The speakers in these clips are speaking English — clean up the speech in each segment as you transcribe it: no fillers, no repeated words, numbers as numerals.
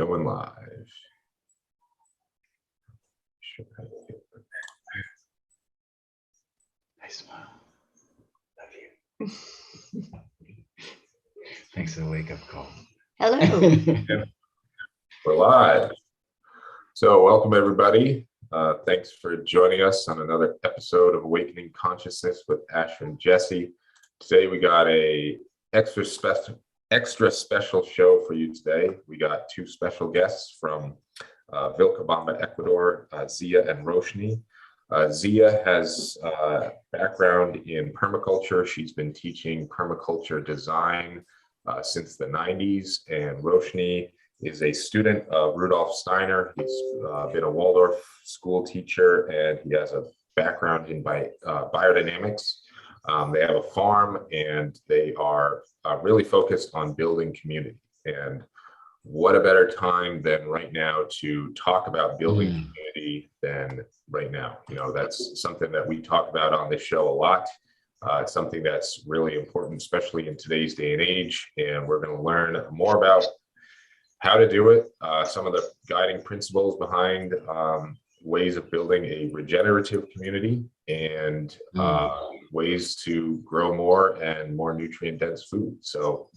Going live. I smile. Love you. Thanks for the wake-up call. Hello. We're live. So welcome everybody. Thanks for joining us on another episode of Awakening Consciousness with Asher and Jesse. Today we got a extra special show for you today. We got two special guests from Vilcabamba, Ecuador, Zia and Roshni. Zia has background in permaculture. She's been teaching permaculture design since the 90s, and Roshni is a student of Rudolf Steiner. He's been a Waldorf school teacher, and he has a background in biodynamics. They have a farm, and they are really focused on building community. And what a better time than right now to talk about building community than right now. You know, that's something that we talk about on this show a lot. It's something that's really important, especially in today's day and age. And we're going to learn more about how to do it, some of the guiding principles behind ways of building a regenerative community, and ways to grow more and more nutrient-dense food. So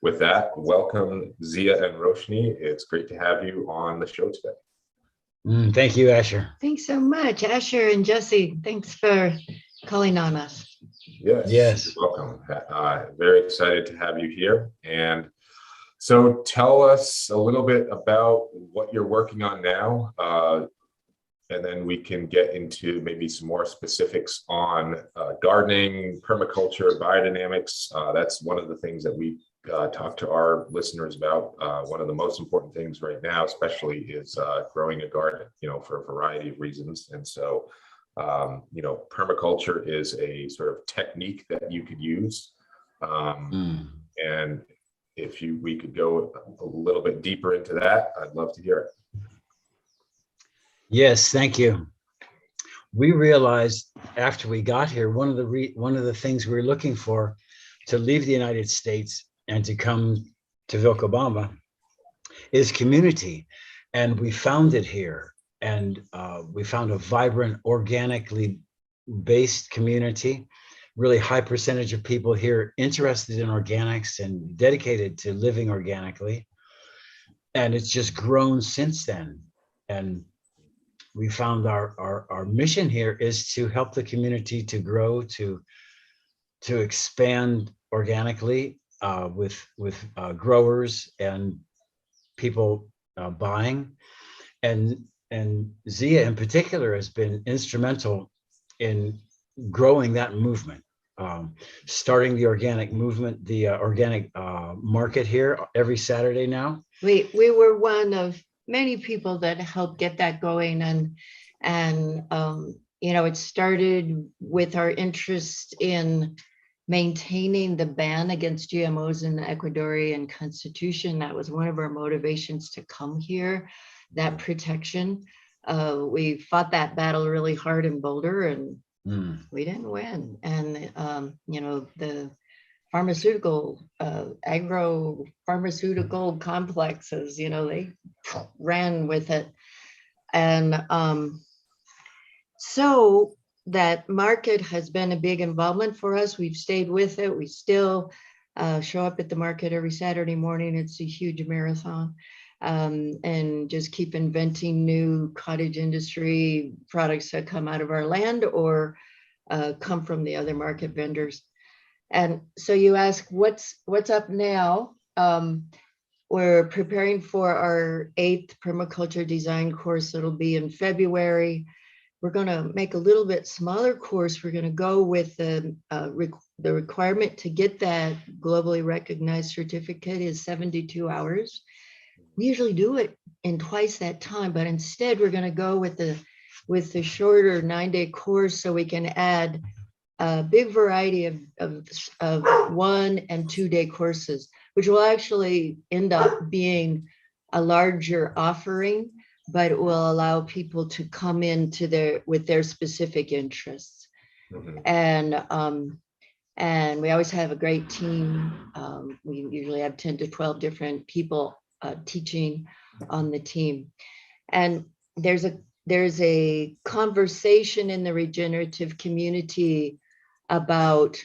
with that, welcome Zia and Roshni. It's great to have you on the show today. Thank you, Asher. Thanks so much, Asher and Jesse. Thanks for calling on us. Yes. Welcome. Very excited to have you here. And so tell us a little bit about what you're working on now, and then we can get into maybe some more specifics on gardening, permaculture, biodynamics. That's one of the things that we talk to our listeners about. One of the most important things right now, especially, is growing a garden, you know, for a variety of reasons. And so, you know, permaculture is a sort of technique that you could use. And if we could go a little bit deeper into that, I'd love to hear it. Yes, thank you. We realized after we got here, one of the things we were looking for to leave the United States and to come to Vilcabamba is community. And we found it here. And we found a vibrant, organically based community, really high percentage of people here interested in organics and dedicated to living organically. And it's just grown since then. And we found our mission here is to help the community to grow, to expand organically with growers and people buying. And Zia in particular has been instrumental in growing that movement, starting the organic movement, the organic market here every Saturday now. We were one of many people that helped get that going, and you know, it started with our interest in maintaining the ban against GMOs in the Ecuadorian constitution. That was one of our motivations to come here, that protection. We fought that battle really hard in Boulder, and we didn't win. And you know, the agro pharmaceutical complexes, you know, they ran with it. And so that market has been a big involvement for us. We've stayed with it. We still show up at the market every Saturday morning. It's a huge marathon. And just keep inventing new cottage industry products that come out of our land or come from the other market vendors. And so you ask, what's up now? We're preparing for our 8th permaculture design course. It'll be in February. We're going to make a little bit smaller course. We're going to go with the requirement to get that globally recognized certificate is 72 hours. We usually do it in twice that time, but instead we're going to go with the shorter 9-day course, so we can add a big variety of 1- and 2-day courses, which will actually end up being a larger offering, but it will allow people to come into with their specific interests. And we always have a great team. We usually have 10 to 12 different people teaching on the team. And there's a conversation in the regenerative community about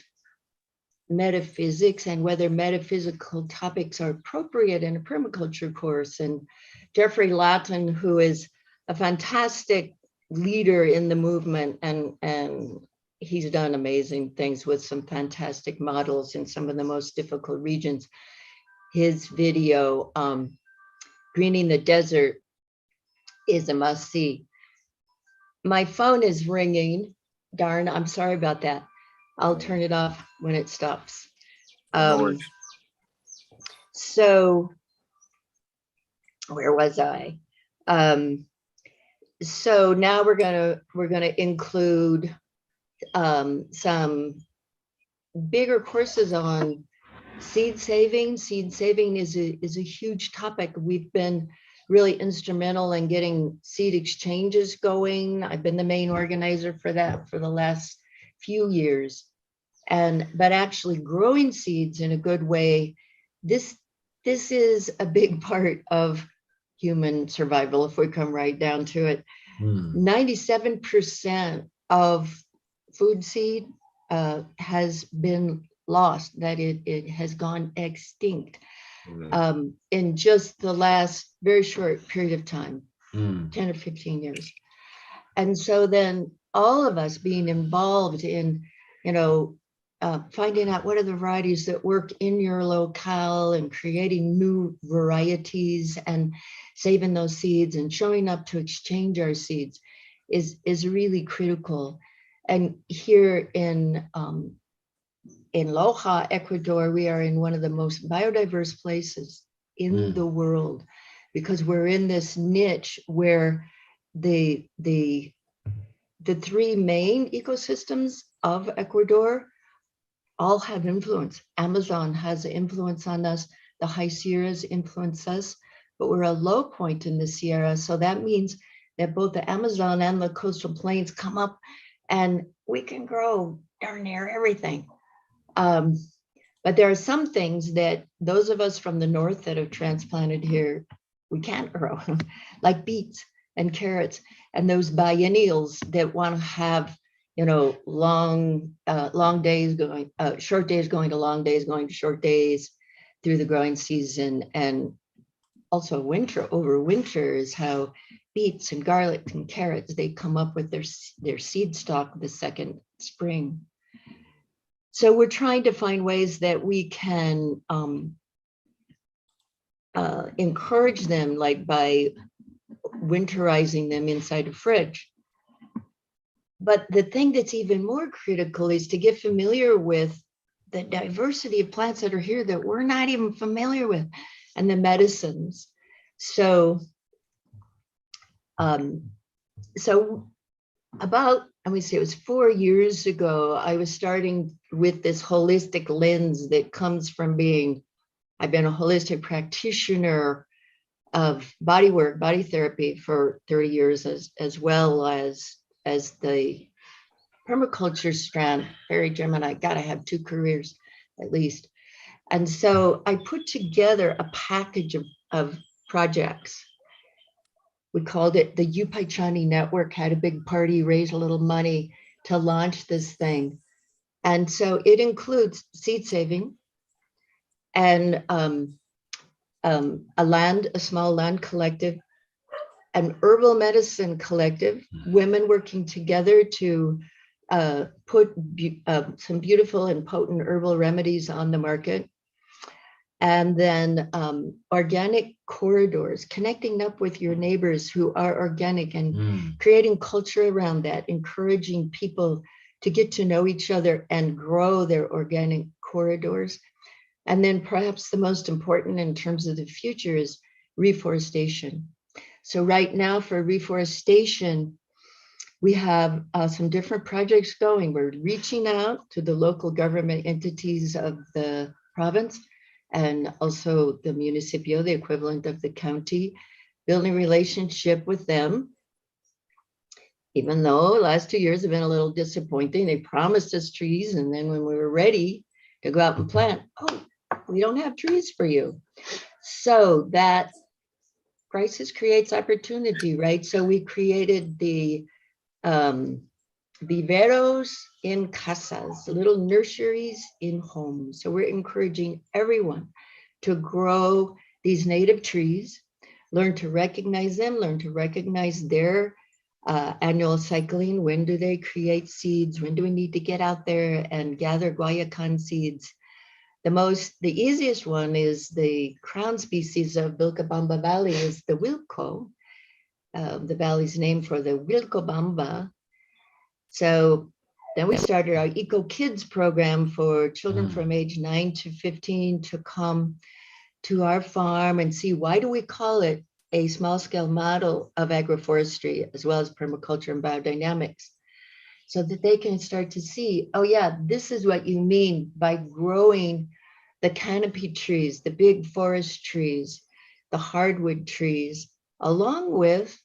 metaphysics and whether metaphysical topics are appropriate in a permaculture course. And Jeffrey Lattin, who is a fantastic leader in the movement, and he's done amazing things with some fantastic models in some of the most difficult regions. His video, Greening the Desert, is a must-see. My phone is ringing. Darn, I'm sorry about that. I'll turn it off when it stops. So where was I? So now we're gonna include some bigger courses on seed saving. Seed saving is a huge topic. We've been really instrumental in getting seed exchanges going. I've been the main organizer for that for the last few years. But actually growing seeds in a good way, this is a big part of human survival if we come right down to it. 97% of food seed has been lost, that it has gone extinct in just the last very short period of time, 10 or 15 years. And so then all of us being involved in, finding out what are the varieties that work in your locale and creating new varieties and saving those seeds and showing up to exchange our seeds is really critical. And here in Loja, Ecuador, we are in one of the most biodiverse places in the world, because we're in this niche where the three main ecosystems of Ecuador all have influence. Amazon has an influence on us. The high Sierras influence us, but we're a low point in the Sierra. So that means that both the Amazon and the coastal plains come up and we can grow darn near everything. But there are some things that those of us from the north that have transplanted here, we can't grow, like beets and carrots, and those biennials that want to have, long days going, short days going to long days, going to short days through the growing season. And also over winter is how beets and garlic and carrots, they come up with their seed stock the second spring. So we're trying to find ways that we can encourage them, like by winterizing them inside a fridge. But the thing that's even more critical is to get familiar with the diversity of plants that are here that we're not even familiar with, and the medicines. So, about, let me see, it was 4 years ago, I was starting with this holistic lens that comes from I've been a holistic practitioner of body work, body therapy for 30 years, as well as the permaculture strand, very Gemini, gotta have 2 careers at least. And so I put together a package of projects. We called it the Upaichani Network, had a big party, raised a little money to launch this thing. And so it includes seed saving and a small land collective, an herbal medicine collective, women working together to put some beautiful and potent herbal remedies on the market. And then organic corridors, connecting up with your neighbors who are organic and creating culture around that, encouraging people to get to know each other and grow their organic corridors. And then perhaps the most important in terms of the future is reforestation. So right now for reforestation, we have some different projects going. We're reaching out to the local government entities of the province and also the municipio, the equivalent of the county, building relationship with them. Even though the last 2 years have been a little disappointing, they promised us trees, and then when we were ready to go out and plant, oh, we don't have trees for you. So that crisis creates opportunity, right? So we created the viveros in casas, little nurseries in homes. So we're encouraging everyone to grow these native trees, learn to recognize them, learn to recognize their annual cycling. When do they create seeds? When do we need to get out there and gather guayacan seeds? The easiest one is the crown species of Vilcabamba Valley is the Wilco. The valley's named for the Wilcobamba. So then we started our Eco Kids program for children from age 9 to 15 to come to our farm and see, why do we call it a small scale model of agroforestry as well as permaculture and biodynamics? So that they can start to see, oh yeah, this is what you mean by growing the canopy trees, the big forest trees, the hardwood trees, along with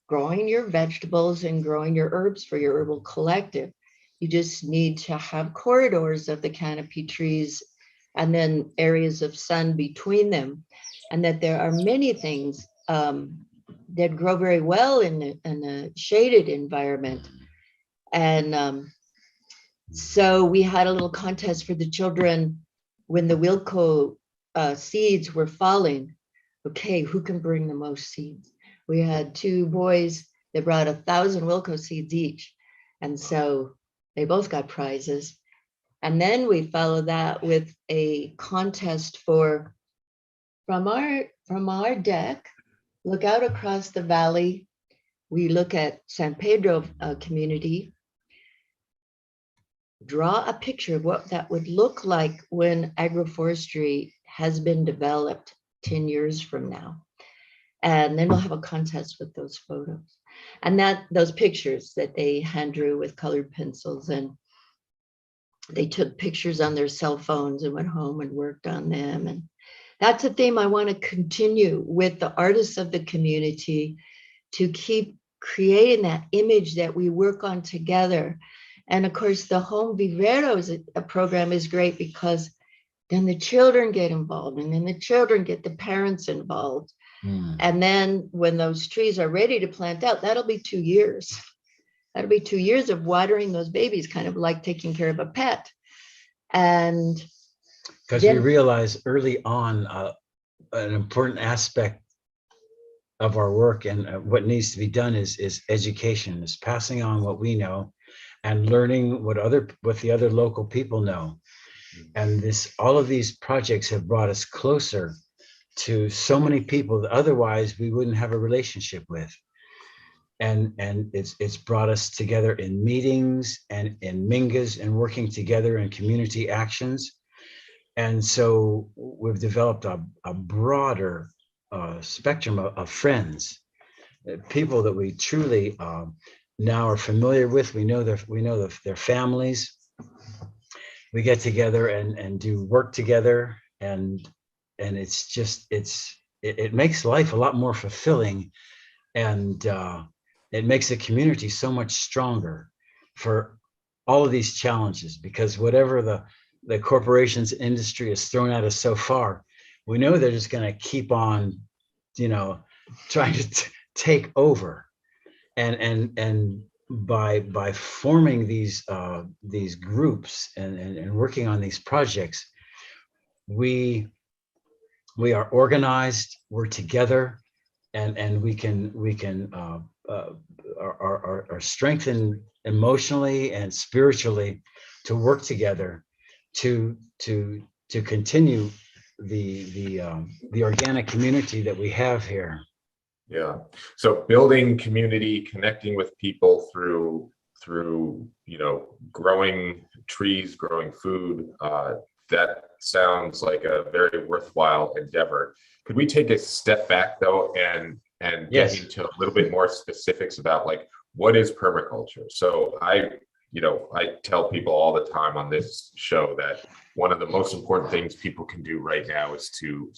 growing your vegetables and growing your herbs for your herbal collective. You just need to have corridors of the canopy trees and then areas of sun between them. And that there are many things that grow very well in a shaded environment. And so we had a little contest for the children when the Wilco seeds were falling. Okay, who can bring the most seeds? We had two boys that brought 1,000 Wilco seeds each. And so they both got prizes. And then we followed that with a contest for, from our deck, look out across the valley. We look at San Pedro community, draw a picture of what that would look like when agroforestry has been developed 10 years from now. And then we'll have a contest with those photos and those pictures that they hand drew with colored pencils, and they took pictures on their cell phones and went home and worked on them. And that's a theme I want to continue with the artists of the community, to keep creating that image that we work on together. And of course, the Home Viveros program is great because then the children get involved, and then the children get the parents involved. And then when those trees are ready to plant out, that'll be 2 years. That'll be 2 years of watering those babies, kind of like taking care of a pet. And because we realized early on an important aspect of our work and what needs to be done is education, is passing on what we know and learning what the other local people know. And all of these projects have brought us closer to so many people that otherwise we wouldn't have a relationship with. And it's brought us together in meetings and in mingas and working together in community actions. And so we've developed a broader spectrum of friends, people that we truly now are familiar with. We know their families. We get together and do work together, and it's just it makes life a lot more fulfilling, and it makes the community so much stronger for all of these challenges, because whatever the corporations industry has thrown at us so far, we know they're just going to keep on, trying to take over. And by forming these groups and working on these projects, we are organized, we're together, and we can are strengthened emotionally and spiritually to work together to continue the organic community that we have here. Yeah. So building community, connecting with people through growing trees, growing food, that sounds like a very worthwhile endeavor. Could we take a step back though and Yes. get into a little bit more specifics about what is permaculture? So I tell people all the time on this show that one of the most important things people can do right now is to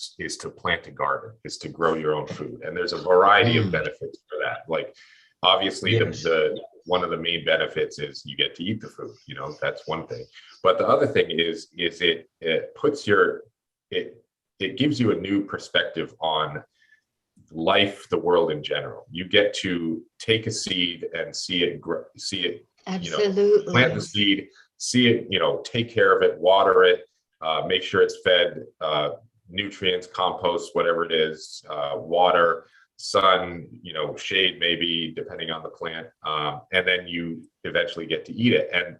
plant a garden, is to grow your own food. And there's a variety of benefits for that. Obviously, yes. the one of the main benefits is you get to eat the food, that's one thing. But the other thing is it gives you a new perspective on life, the world in general. You get to take a seed and see it grow, Absolutely. plant the seed, see it, take care of it, water it, make sure it's fed nutrients, compost, whatever it is, water, sun, shade, maybe depending on the plant, and then you eventually get to eat it. And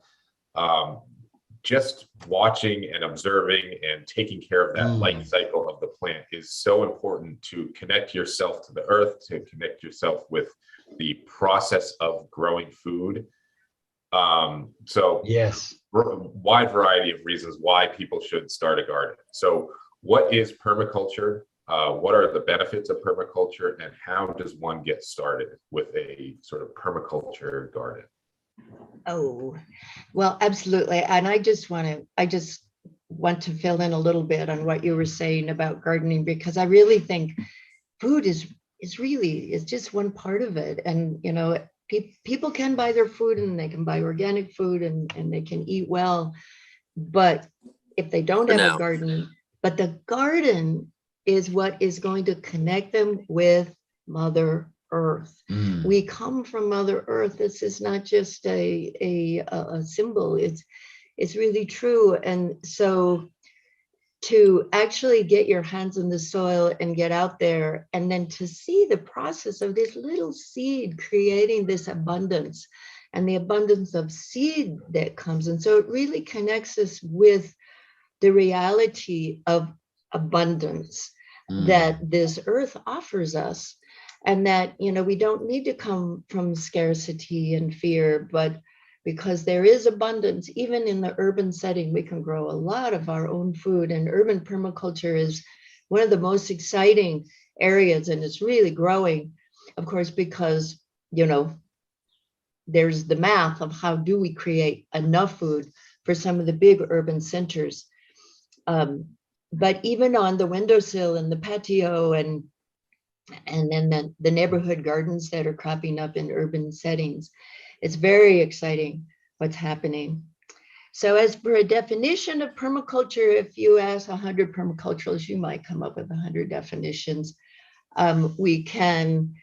just watching and observing and taking care of that life cycle of the plant is so important to connect yourself to the earth, to connect yourself with the process of growing food. So Yes. wide variety of reasons why people should start a garden. So what is permaculture? What are the benefits of permaculture, and how does one get started with a sort of permaculture garden? Oh, well, absolutely. And I just want to fill in a little bit on what you were saying about gardening, because I really think food is just one part of it. And, people can buy their food, and they can buy organic food, and they can eat well. But if they don't have a garden, but the garden is what is going to connect them with Mother Earth. We come from Mother Earth. This is not just a symbol. It's really true. And so to actually get your hands in the soil and get out there, and then to see the process of this little seed creating this abundance, and the abundance of seed that comes. And so it really connects us with the reality of abundance that this earth offers us. And that, we don't need to come from scarcity and fear, but because there is abundance, even in the urban setting, we can grow a lot of our own food. And urban permaculture is one of the most exciting areas, and it's really growing, of course, because, there's the math of how do we create enough food for some of the big urban centers. But even on the windowsill and the patio, and then the neighborhood gardens that are cropping up in urban settings, it's very exciting what's happening. So as for a definition of permaculture, if you ask 100 permaculturalists, you might come up with 100 definitions. We can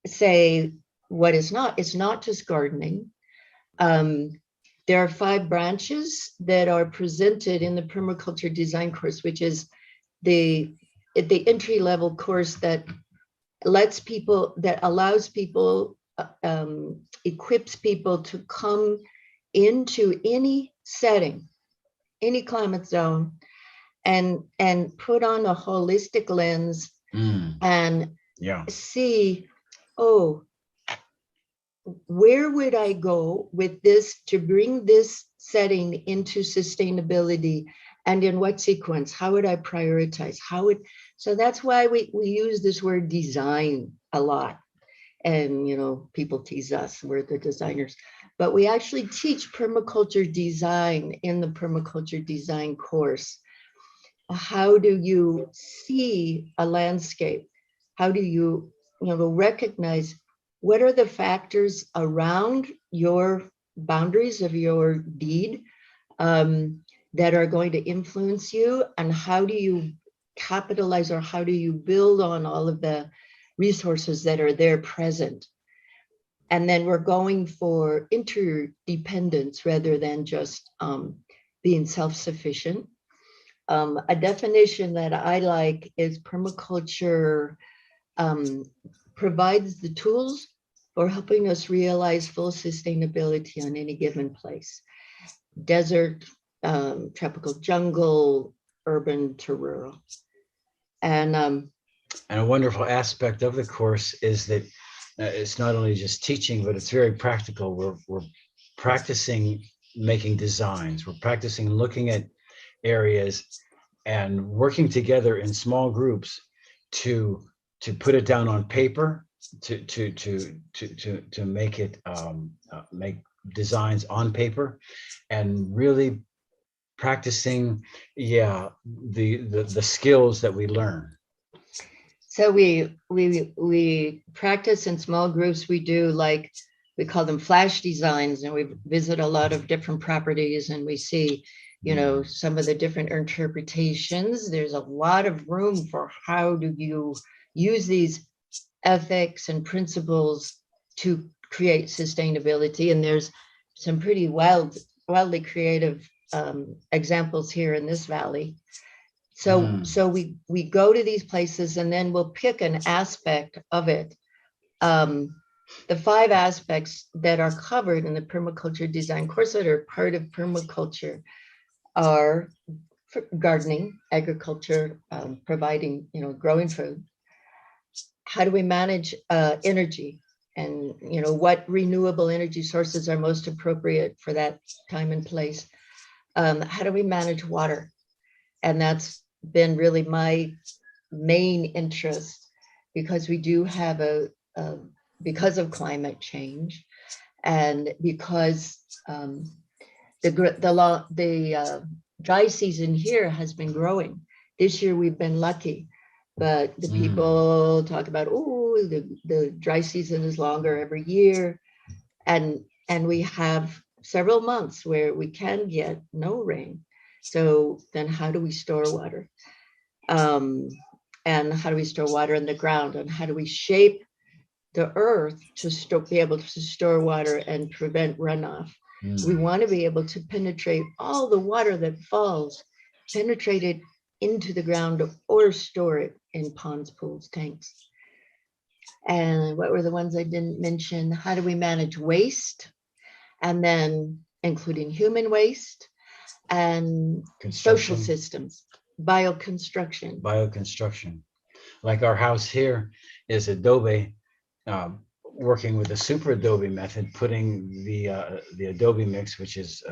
say what is not. It's not just gardening. There are 5 branches that are presented in the permaculture design course, which is the entry-level course that allows people, equips people to come into any setting, any climate zone, and put on a holistic lens and see, where would I go with this to bring this setting into sustainability, and in what sequence? How would I prioritize? So that's why we use this word design a lot. And, people tease us, we're the designers, but we actually teach permaculture design in the permaculture design course. How do you see a landscape? How do you, recognize what are the factors around your boundaries of your deed that are going to influence you? And how do you capitalize, or how do you build on all of the resources that are there present? And then we're going for interdependence rather than just being self-sufficient. A definition that I like is permaculture provides the tools for helping us realize full sustainability on any given place. Desert, tropical jungle, urban to rural. And a wonderful aspect of the course is that it's not only just teaching, but it's very practical. We're practicing making designs. We're practicing looking at areas and working together in small groups to put it down on paper, to make it make designs on paper, and really practicing the skills that we learn. So we practice in small groups. We do, like, we call them flash designs, and we visit a lot of different properties, and we see, some of the different interpretations. There's a lot of room for how do you use these ethics and principles to create sustainability. And there's some pretty wildly creative examples here in this valley. So we go to these places and then we'll pick an aspect of it. The 5 aspects that are covered in the permaculture design course that are part of permaculture are gardening, agriculture, providing, growing food. How do we manage energy? And what renewable energy sources are most appropriate for that time and place? How do we manage water? And that's been really my main interest, because we do have because of climate change, and because the dry season here has been growing. This year we've been lucky, but the people talk about, oh, the dry season is longer every year, and we have several months where we can get no rain. So then how do we store water? And how do we store water in the ground? And how do we shape the earth to be able to store water and prevent runoff? We want to be able to penetrate all the water that falls, penetrate it into the ground or store it in ponds, pools, tanks. And what were the ones I didn't mention? How do we manage waste? And then including human waste and social systems, bioconstruction. Like our house here is adobe, working with the super adobe method, putting the adobe mix, which is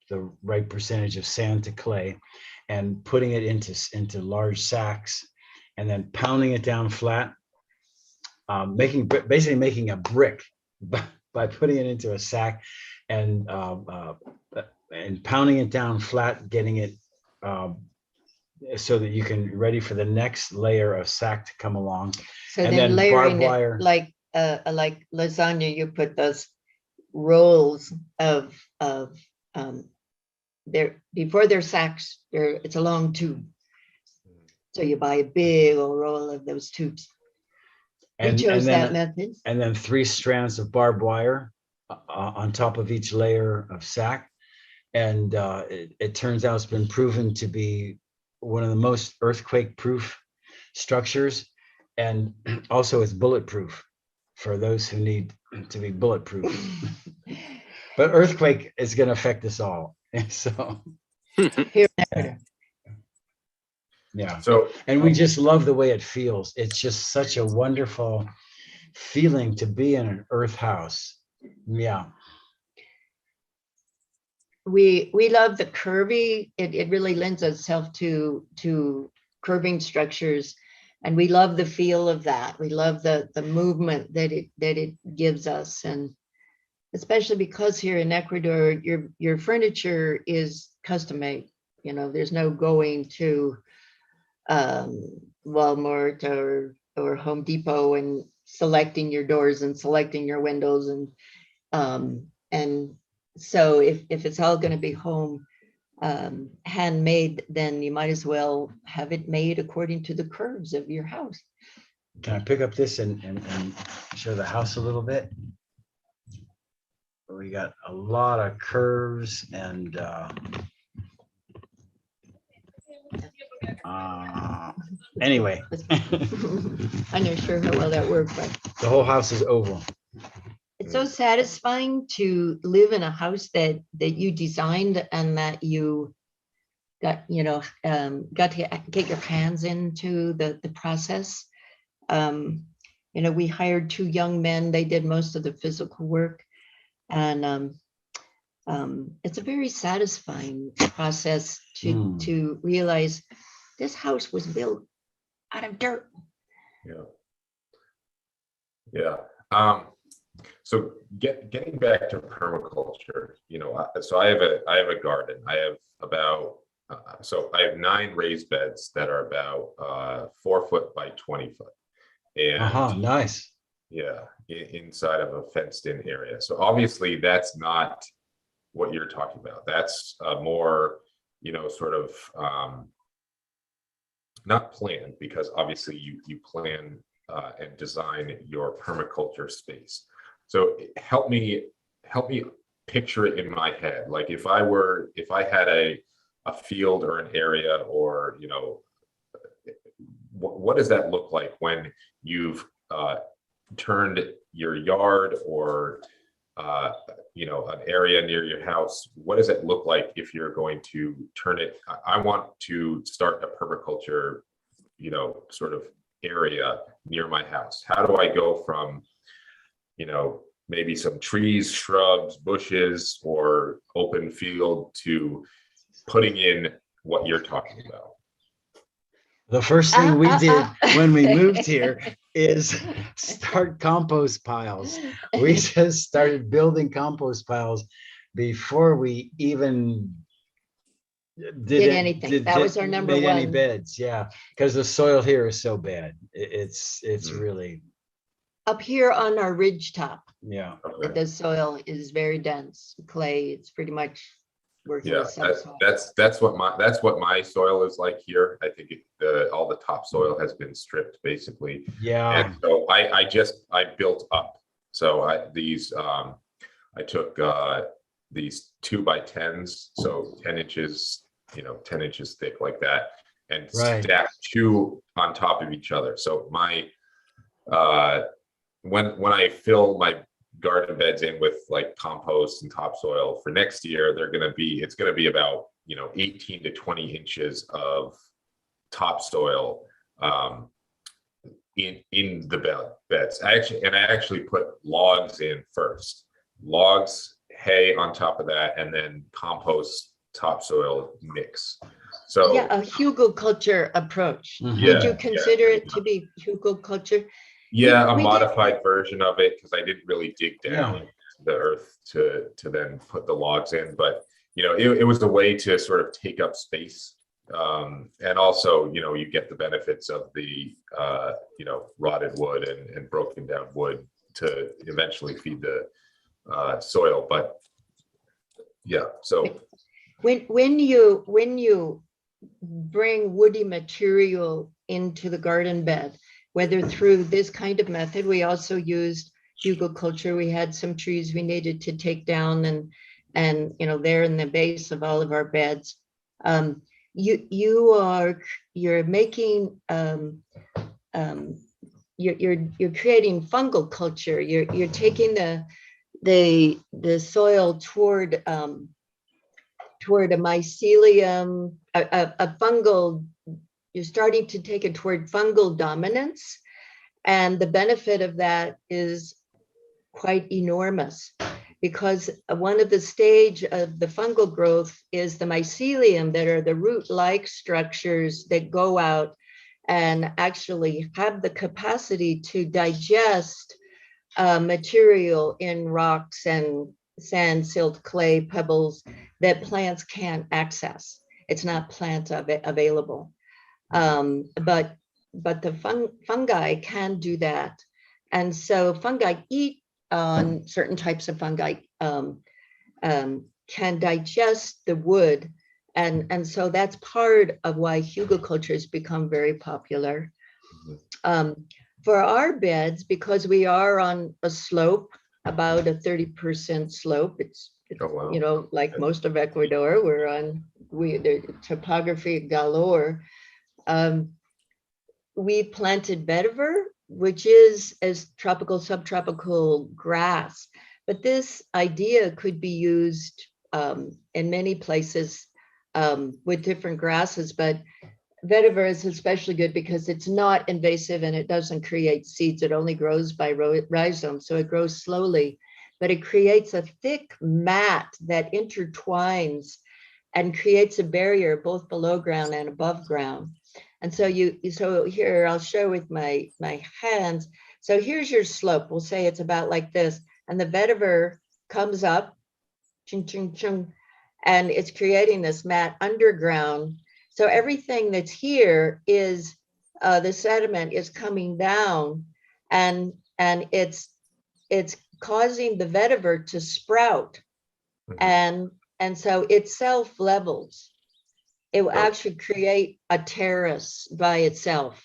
the right percentage of sand to clay, and putting it into large sacks, and then pounding it down flat, basically making a brick by putting it into a sack and pounding it down flat, getting it so that you can ready for the next layer of sack to come along. So and then layering barbed wire, like lasagna, you put those rolls of before they're sacks, it's a long tube. So you buy a big old roll of those tubes. We chose that method. And then 3 strands of barbed wire on top of each layer of sack. And it turns out it's been proven to be one of the most earthquake-proof structures. And also it's bulletproof for those who need to be bulletproof. But earthquake is going to affect us all. So yeah. And we just love the way it feels. It's just such a wonderful feeling to be in an earth house. Yeah. We love the curvy. It really lends itself to curving structures, and we love the feel of that. We love the movement that it gives us, and especially because here in Ecuador, your furniture is custom made. There's no going to Walmart or Home Depot and selecting your doors and selecting your windows, and so if it's all going to be home handmade, then you might as well have it made according to the curves of your house. Can I pick up this and show the house a little bit? We got a lot of curves and anyway. I'm not sure how well that worked, but the whole house is oval. It's so satisfying to live in a house that you designed and that you got to get your hands into the process. We hired 2 young men. They did most of the physical work, and it's a very satisfying process to realize this house was built out of dirt. Yeah. So getting back to permaculture, so I have a garden. I have about I have 9 raised beds that are about 4 foot by 20 foot, and nice. Yeah, inside of a fenced-in area. So obviously that's not what you're talking about. That's more, sort of not planned, because obviously you plan and design your permaculture space. So help me picture it in my head. Like if I had a field or an area, or what does that look like when you've turned your yard, or an area near your house? What does it look like if you're going to turn it? I want to start a permaculture, sort of area near my house. How do I go from, maybe some trees, shrubs, bushes, or open field to putting in what you're talking about? The first thing we did when we moved here is start compost piles. We just started building compost piles before we even Did anything. That was our number made any one. beds. Yeah, because the soil here is so bad. It's really, Up here on our ridge top, yeah. Okay. the soil is very dense clay. It's pretty much working Yeah, with subsoil. that's what my soil is like here. I think all the topsoil has been stripped basically. Yeah. And so I built up. So I took these 2x10s, so 10 inches, 10 inches thick like that, and Right. stacked two on top of each other. So my when I fill my garden beds in with like compost and topsoil for next year, it's going to be about 18 to 20 inches of topsoil in the beds. I actually put logs in first, hay on top of that, and then compost topsoil mix. So Yeah, a hugelkultur approach. Mhm. Did you Yeah, consider it to be hugelkultur? yeah, a we did- modified version of it, because I didn't really dig down Yeah. to the earth to then put the logs in. But it was a way to sort of take up space, and also you get the benefits of the rotted wood and broken down wood to eventually feed the soil. But yeah, so when you bring woody material into the garden bed, whether through this kind of method, we also used hugelkultur. We had some trees we needed to take down, and they're in the base of all of our beds. You're making you're creating fungal culture. You're taking the soil toward a mycelium, a fungal. You're starting to take it toward fungal dominance, and the benefit of that is quite enormous, because one of the stage of the fungal growth is the mycelium, that are the root-like structures that go out and actually have the capacity to digest material in rocks and sand, silt, clay, pebbles that plants can't access. It's not plant available. But the fungi can do that. And so fungi eat on certain types of fungi, can digest the wood. And so that's part of why hugelkultur has become very popular. For our beds, because we are on a slope, about a 30% slope, it's Oh, wow. like most of Ecuador, the topography galore. We planted vetiver, which is as tropical, subtropical grass. But this idea could be used in many places with different grasses. But vetiver is especially good because it's not invasive and it doesn't create seeds. It only grows by rhizome, so it grows slowly. But it creates a thick mat that intertwines and creates a barrier both below ground and above ground. And so so here I'll show with my hands. So here's your slope. We'll say it's about like this, and the vetiver comes up, chung, chung, chung, and it's creating this mat underground. So everything that's here is the sediment is coming down, and it's causing the vetiver to sprout, and so it self-levels. It will actually create a terrace by itself.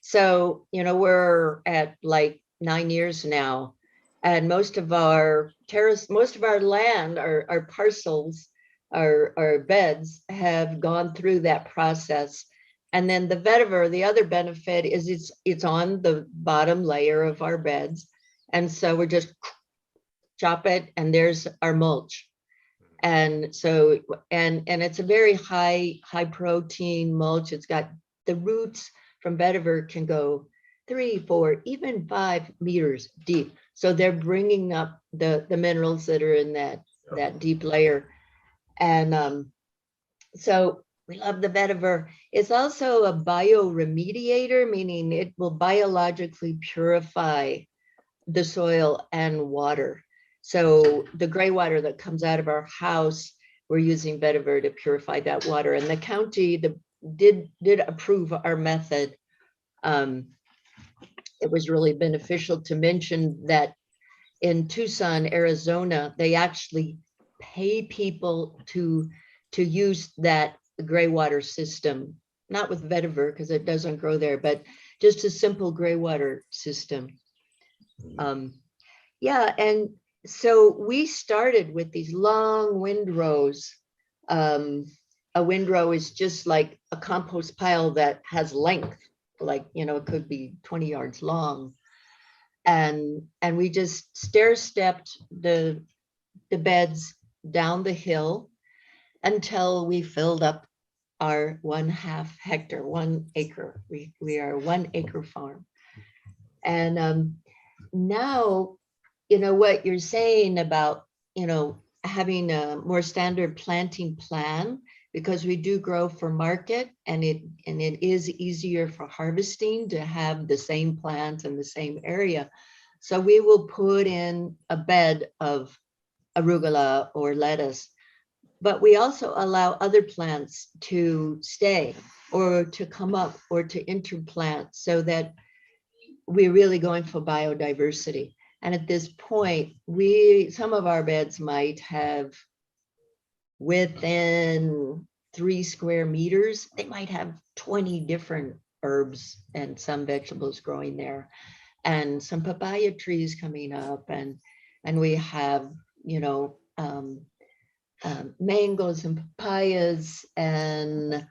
So, we're at like 9 years now, and most of our land, our parcels, our beds have gone through that process. And then the vetiver, the other benefit is it's on the bottom layer of our beds. And so we're just chop it and there's our mulch. And so, and it's a very high protein mulch. It's got the roots from vetiver can go 3, 4, even 5 meters deep. So they're bringing up the minerals that are in that deep layer. And so we love the vetiver. It's also a bioremediator, meaning it will biologically purify the soil and water. So the gray water that comes out of our house, we're using vetiver to purify that water. And the county did approve our method. It was really beneficial to mention that in Tucson, Arizona, they actually pay people to use that gray water system, not with vetiver because it doesn't grow there, but just a simple gray water system. Yeah, and so we started with these long windrows. A windrow is just like a compost pile that has length, like, it could be 20 yards long. And we just stair-stepped the beds down the hill until we filled up our 1/2 hectare, 1 acre. We are a 1 acre farm. And now, what you're saying about, having a more standard planting plan, because we do grow for market, and it is easier for harvesting to have the same plant in the same area. So we will put in a bed of arugula or lettuce, but we also allow other plants to stay or to come up or to interplant, so that we're really going for biodiversity. And at this point, some of our beds might have, within 3 square meters, they might have 20 different herbs and some vegetables growing there, and some papaya trees coming up, and we have, mangoes and papayas and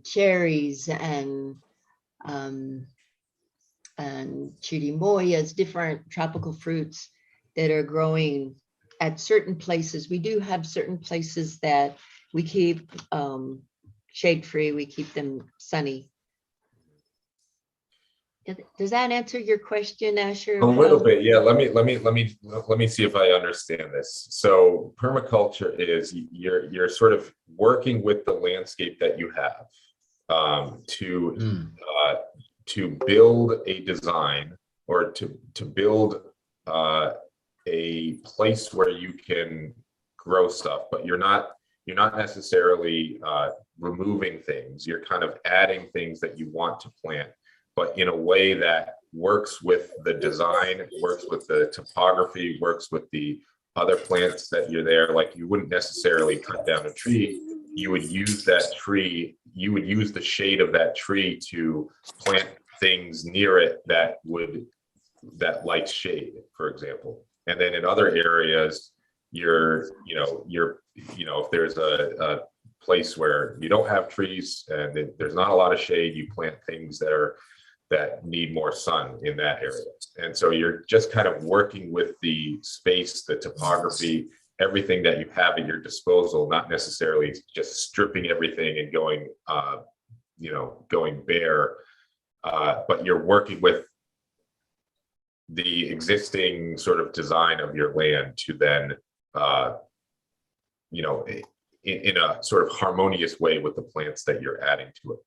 cherries and chirimoyas, different tropical fruits that are growing at certain places. We do have certain places that we keep shade free. We keep them sunny. Does that answer your question, Asher? A little bit, yeah. Let me see if I understand this. So permaculture is you're sort of working with the landscape that you have to build a design, or to build a place where you can grow stuff, but you're not necessarily removing things. You're kind of adding things that you want to plant, but in a way that works with the design, works with the topography, works with the other plants that you're there. Like, you wouldn't necessarily cut down a tree. You would use that tree, you would use the shade of that tree to plant things near it that like shade, for example. And then in other areas, if there's a place where you don't have trees and there's not a lot of shade, you plant things that need more sun in that area. And so you're just kind of working with the space, the topography, everything that you have at your disposal, not necessarily just stripping everything and going bare, but you're working with the existing sort of design of your land to then, in a sort of harmonious way with the plants that you're adding to it.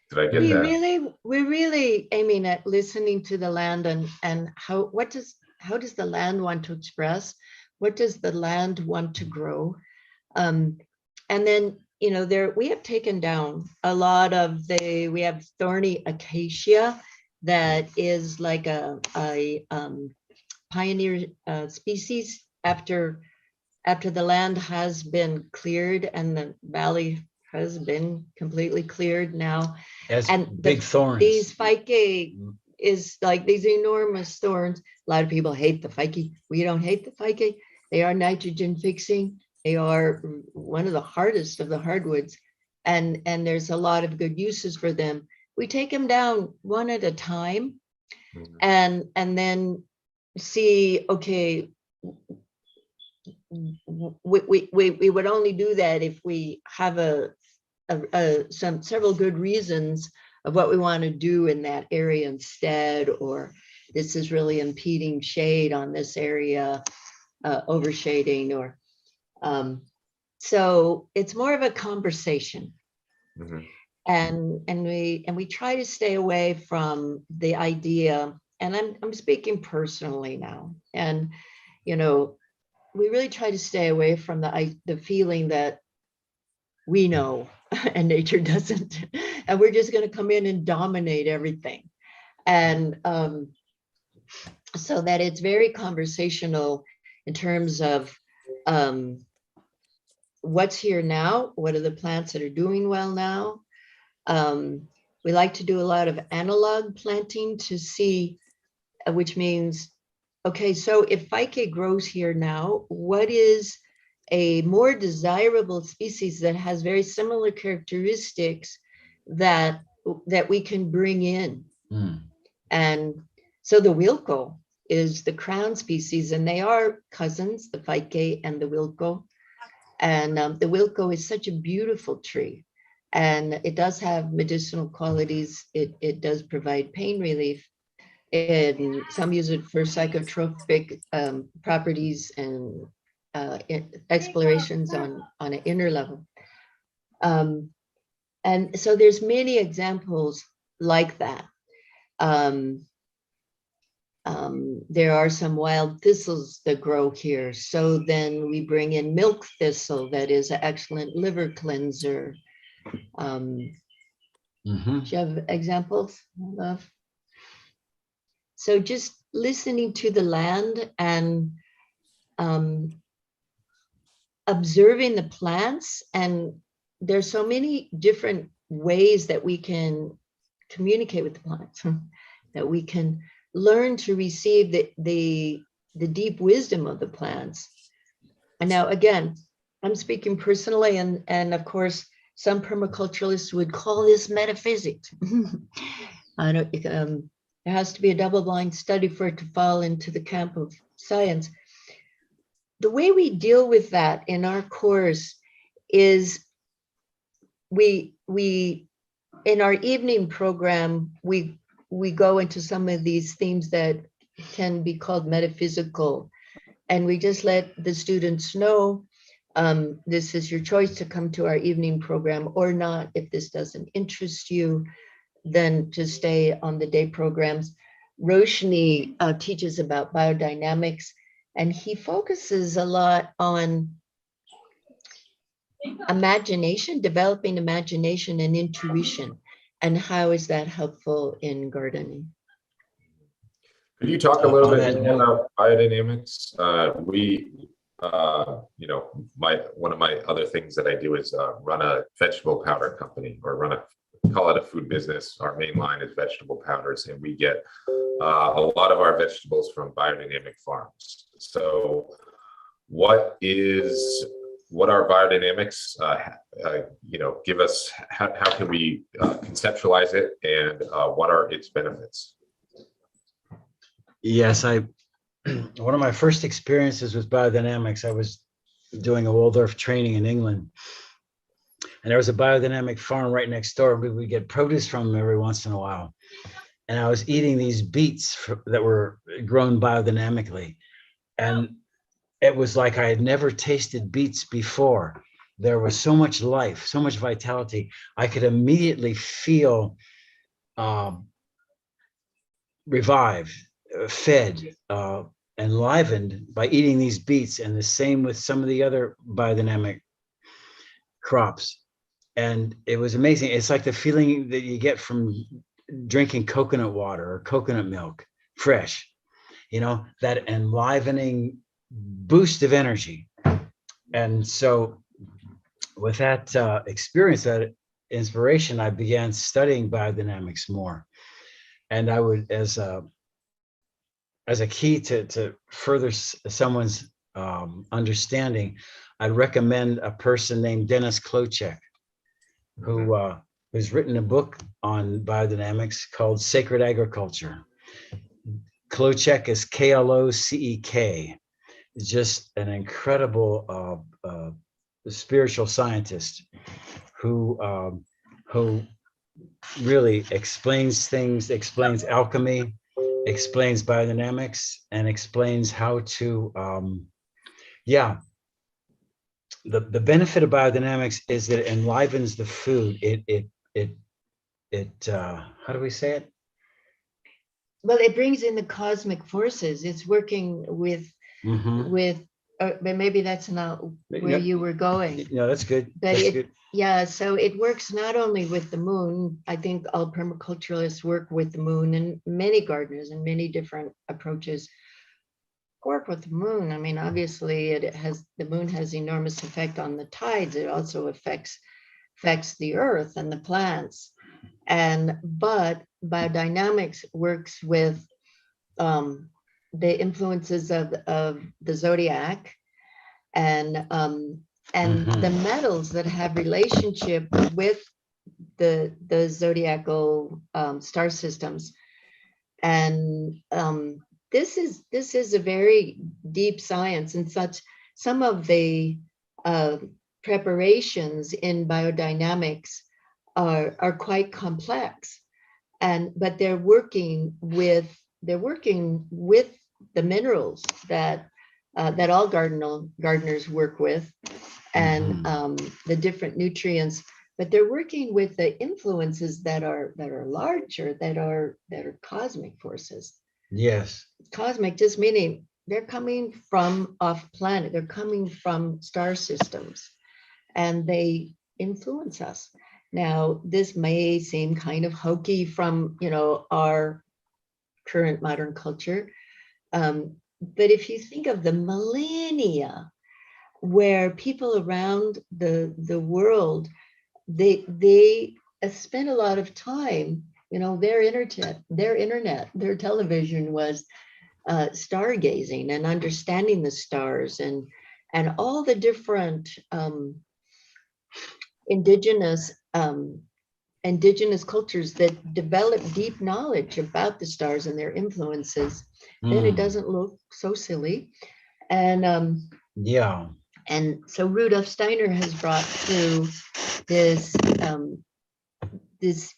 Did I get that? We're really aiming at listening to the land and how does the land want to express? What does the land want to grow? And then, we have taken down a lot of we have thorny acacia that is like a pioneer species after the land has been cleared and the valley has been completely cleared now. As And big thorns. These ficus is like these enormous thorns. A lot of people hate the ficus. We don't hate the ficus. They are nitrogen fixing. They are one of the hardest of the hardwoods. And there's a lot of good uses for them. We take them down one at a time and then see, okay, we would only do that if we have several good reasons of what we want to do in that area instead, or this is really impeding shade on this area, overshading, or so it's more of a conversation. And we try to stay away from the idea, and I'm speaking personally now, and we really try to stay away from the feeling that we know and nature doesn't, and we're just going to come in and dominate everything. And so that it's very conversational in terms of what's here now, what are the plants that are doing well now. We like to do a lot of analog planting to see, which means, okay, so if ficus grows here now, what is a more desirable species that has very similar characteristics that we can bring in? And so the Wilco is the crown species, and they are cousins, the ficus and the Wilco. And the Wilco is such a beautiful tree, and it does have medicinal qualities. It does provide pain relief, and some use it for psychotropic properties and explorations on an inner level. And so there's many examples like that. There are some wild thistles that grow here. So then we bring in milk thistle, that is an excellent liver cleanser. Do you have examples of? So just listening to the land and observing the plants, and there's so many different ways that we can communicate with the plants, that we can learn to receive the deep wisdom of the plants. And now, again, I'm speaking personally, and of course, some permaculturalists would call this metaphysics. I don't, there has to be a double-blind study for it to fall into the camp of science. The way we deal with that in our course is we in our evening program, we go into some of these themes that can be called metaphysical, and we just let the students know this is your choice to come to our evening program or not. If this doesn't interest you, then to stay on the day programs. Roshni teaches about biodynamics, and he focuses a lot on imagination, developing imagination and intuition. And how is that helpful in gardening? Could you talk a little On bit that more note- about biodynamics? One of my other things that I do is run a vegetable powder company, or call it a food business. Our main line is vegetable powders, and we get a lot of our vegetables from biodynamic farms. So what are biodynamics? Give us, how can we conceptualize it, and what are its benefits? Yes, one of my first experiences with biodynamics, I was doing a Waldorf training in England, and there was a biodynamic farm right next door. We would get produce from them every once in a while. And I was eating these beets that were grown biodynamically. And it was like I had never tasted beets before. There was so much life, so much vitality. I could immediately feel revived, fed, enlivened by eating these beets, and the same with some of the other biodynamic crops. And it was amazing. It's like the feeling that you get from drinking coconut water or coconut milk, fresh, that enlivening boost of energy. And so with that experience, that inspiration, I began studying biodynamics more. And I would, as a key to further someone's understanding, I'd recommend a person named Dennis Klocek, who's written a book on biodynamics called Sacred Agriculture. Klocek is Klocek, just an incredible spiritual scientist who really explains things, explains alchemy, explains biodynamics, and explains how to the benefit of biodynamics is that it enlivens the food. It how do we say it? Well, it brings in the cosmic forces. It's working with but maybe that's not where you were going. No, that's good. But That's good. yeah, so it works not only with the moon. I think all permaculturalists work with the moon, and many gardeners and many different approaches work with the moon. I mean, obviously the moon has enormous effect on the tides. It also affects the earth and the plants. But biodynamics works with the influences of the zodiac and the metals that have relationship with the zodiacal star systems. And this is a very deep science, and some of the preparations in biodynamics are quite complex, but they're working with the minerals that all gardeners work with, and the different nutrients. But they're working with the influences that are larger, that are cosmic forces. Yes. Cosmic just meaning they're coming from off planet. They're coming from star systems, and they influence us. Now, this may seem kind of hokey from our current modern culture, but if you think of the millennia where people around the world, they spent a lot of time, their internet, their television was stargazing and understanding the stars and all the different indigenous cultures that develop deep knowledge about the stars and their influences. Then it doesn't look so silly. And and so Rudolf Steiner has brought through this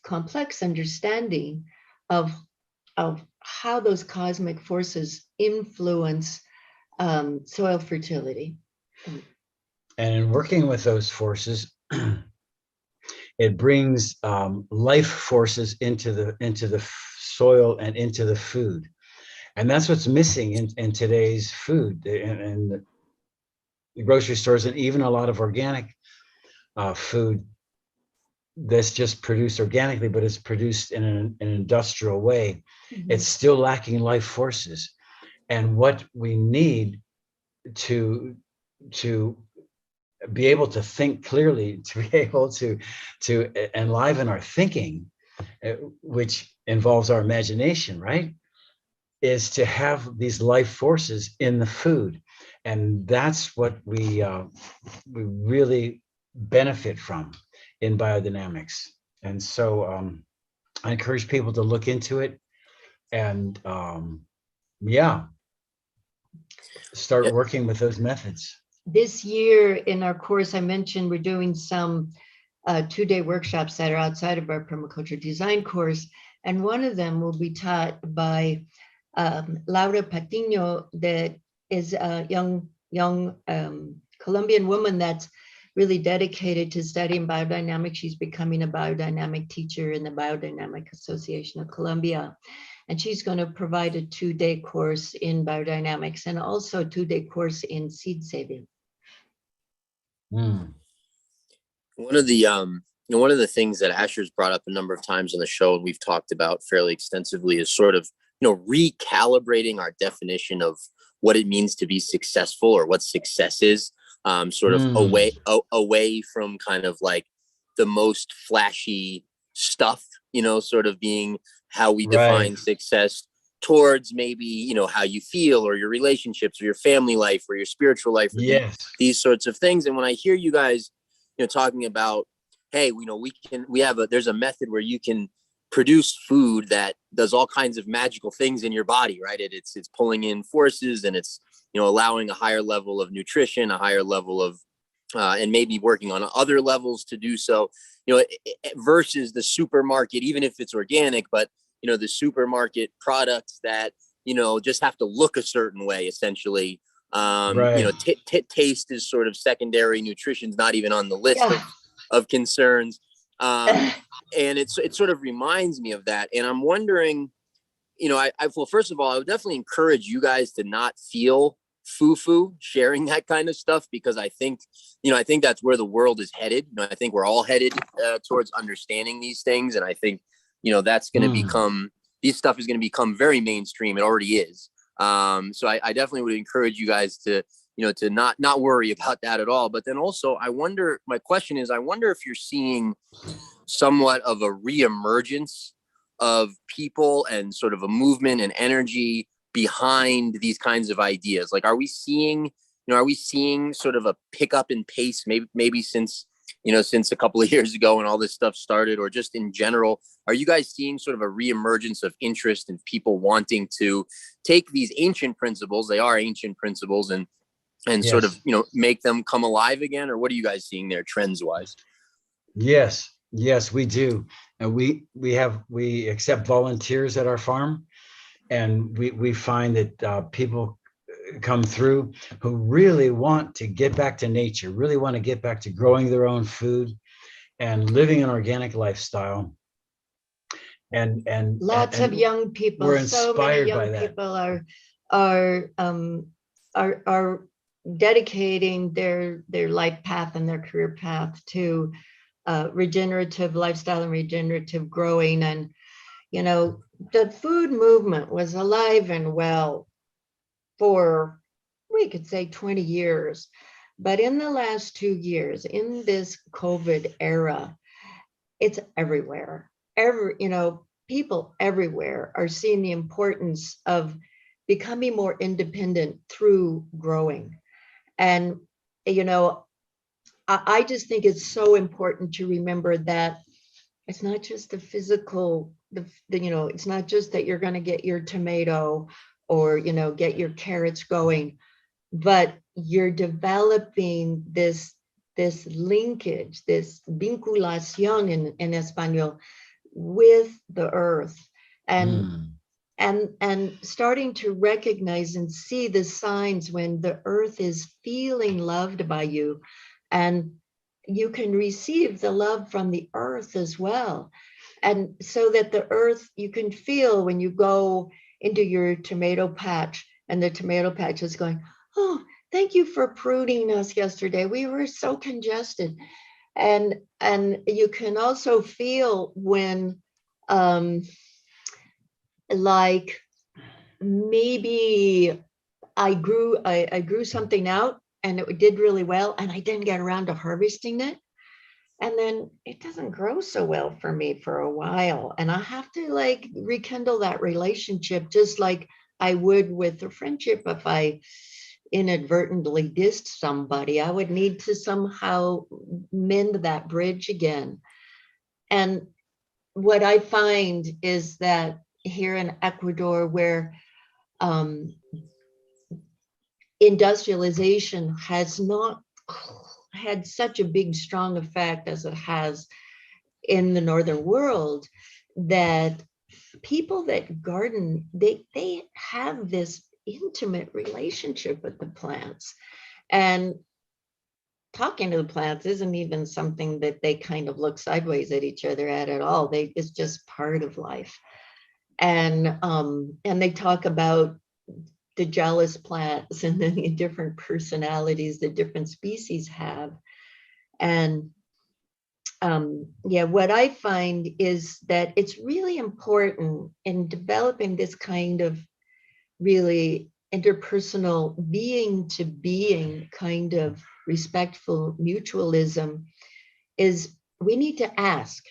complex understanding of how those cosmic forces influence soil fertility. And in working with those forces, it brings life forces into the soil and into the food. And that's what's missing in today's food, in the grocery stores, and even a lot of organic food that's just produced organically, but it's produced in an industrial way. It's still lacking life forces. And what we need to be able to think clearly, to be able to enliven our thinking, which involves our imagination, right, is to have these life forces in the food. And that's what we really benefit from in biodynamics. And so I encourage people to look into it and start working with those methods. This year in our course, I mentioned we're doing some 2-day workshops that are outside of our permaculture design course. And one of them will be taught by Laura Patiño, that is a young Colombian woman that's really dedicated to studying biodynamics. She's becoming a biodynamic teacher in the Biodynamic Association of Colombia. And she's going to provide a 2-day course in biodynamics and also a 2-day course in seed saving. Mm. One of the things that Asher's brought up a number of times on the show, and we've talked about fairly extensively, is sort of recalibrating our definition of what it means to be successful, or what success is. sort of away from kind of like the most flashy stuff, sort of being how we define success, towards maybe, how you feel, or your relationships, or your family life, or your spiritual life, or these sorts of things. And when I hear you guys, talking about, hey, there's a method where you can produce food that does all kinds of magical things in your body, right? It's pulling in forces, and it's, allowing a higher level of nutrition, a higher level of, and maybe working on other levels to do so, versus the supermarket, even if it's organic, but, the supermarket products that, just have to look a certain way, essentially. Taste is sort of secondary. Nutrition's not even on the list of concerns. And it sort of reminds me of that. And I'm wondering, well, first of all, I would definitely encourage you guys to not feel foo-foo sharing that kind of stuff, because I think that's where the world is headed. I think we're all headed towards understanding these things. And I think, that's going to become, this stuff is going to become very mainstream. It already is. So I definitely would encourage you guys to, to not worry about that at all. But then also, my question is, I wonder if you're seeing somewhat of a reemergence of people and sort of a movement and energy behind these kinds of ideas. Like, are we seeing sort of a pickup in pace, maybe since a couple of years ago when all this stuff started, or just in general? Are you guys seeing sort of a reemergence of interest in people wanting to take these ancient principles, they are ancient principles, and sort of, make them come alive again? Or what are you guys seeing there trends wise? Yes, we do. And we accept volunteers at our farm, and we find that people come through who really want to get back to nature, really want to get back to growing their own food and living an organic lifestyle. And lots of young people, we're so many young people are dedicating their life path and their career path to regenerative lifestyle and regenerative growing. And the food movement was alive and well for, we could say, 20 years. But in the last 2 years, in this COVID era, it's everywhere. People everywhere are seeing the importance of becoming more independent through growing. And, I just think it's so important to remember that it's not just the physical, it's not just that you're going to get your tomato or, get your carrots going, but you're developing this linkage, this vinculación in Espanol, with the earth, and starting to recognize and see the signs when the earth is feeling loved by you, and you can receive the love from the earth as well. And so that the earth, you can feel when you go into your tomato patch and the tomato patch is going, oh, thank you for pruning us yesterday. We were so congested. And you can also feel when like maybe I grew something out and it did really well, and I didn't get around to harvesting it. And then it doesn't grow so well for me for a while. And I have to like rekindle that relationship, just like I would with a friendship. If I inadvertently dissed somebody, I would need to somehow mend that bridge again. And what I find is that here in Ecuador, where industrialization has not had such a big, strong effect as it has in the northern world, that people that garden, they have this intimate relationship with the plants. And talking to the plants isn't even something that they kind of look sideways at each other at all. It's just part of life. And they talk about the jealous plants and the different personalities that different species have. And what I find is that it's really important in developing this kind of really interpersonal being to being kind of respectful mutualism is we need to ask.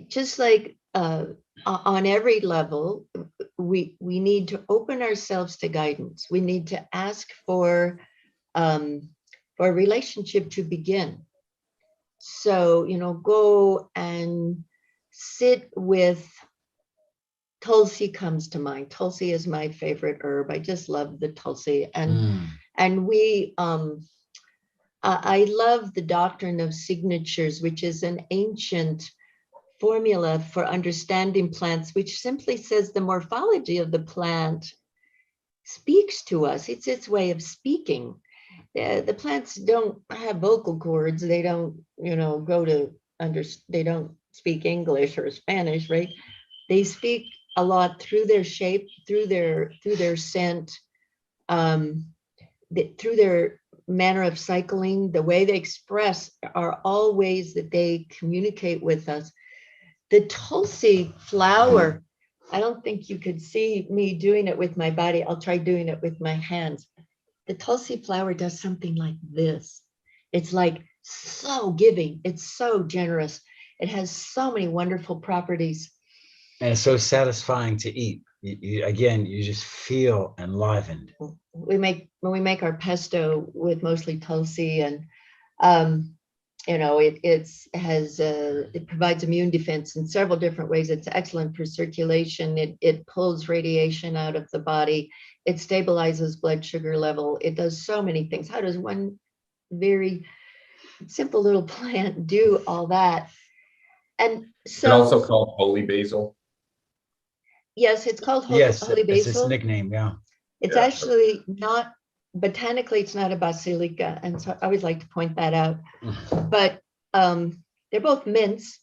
Just like on every level, we need to open ourselves to guidance. We need to ask for a relationship to begin. So, go and sit with Tulsi comes to mind. Tulsi is my favorite herb. I just love the Tulsi. And we, I love the doctrine of signatures, which is an ancient formula for understanding plants, which simply says the morphology of the plant speaks to us. It's its way of speaking. The plants don't have vocal cords. They don't, they don't speak English or Spanish, right? They speak a lot through their shape, through their scent, through their manner of cycling. The way they express are all ways that they communicate with us. The Tulsi flower, I don't think you could see me doing it with my body. I'll try doing it with my hands. The Tulsi flower does something like this. It's like so giving. It's so generous. It has so many wonderful properties. And it's so satisfying to eat. Again, you just feel enlivened. When we make our pesto with mostly Tulsi, and it provides immune defense in several different ways. It's excellent for circulation. It pulls radiation out of the body. It stabilizes blood sugar level. It does so many things. How does one very simple little plant do all that? And so, it's also called holy basil. Yes, it's called holy basil. It's its nickname. Yeah, it's actually not botanically. It's not a basilica, and so I always like to point that out. But they're both mints,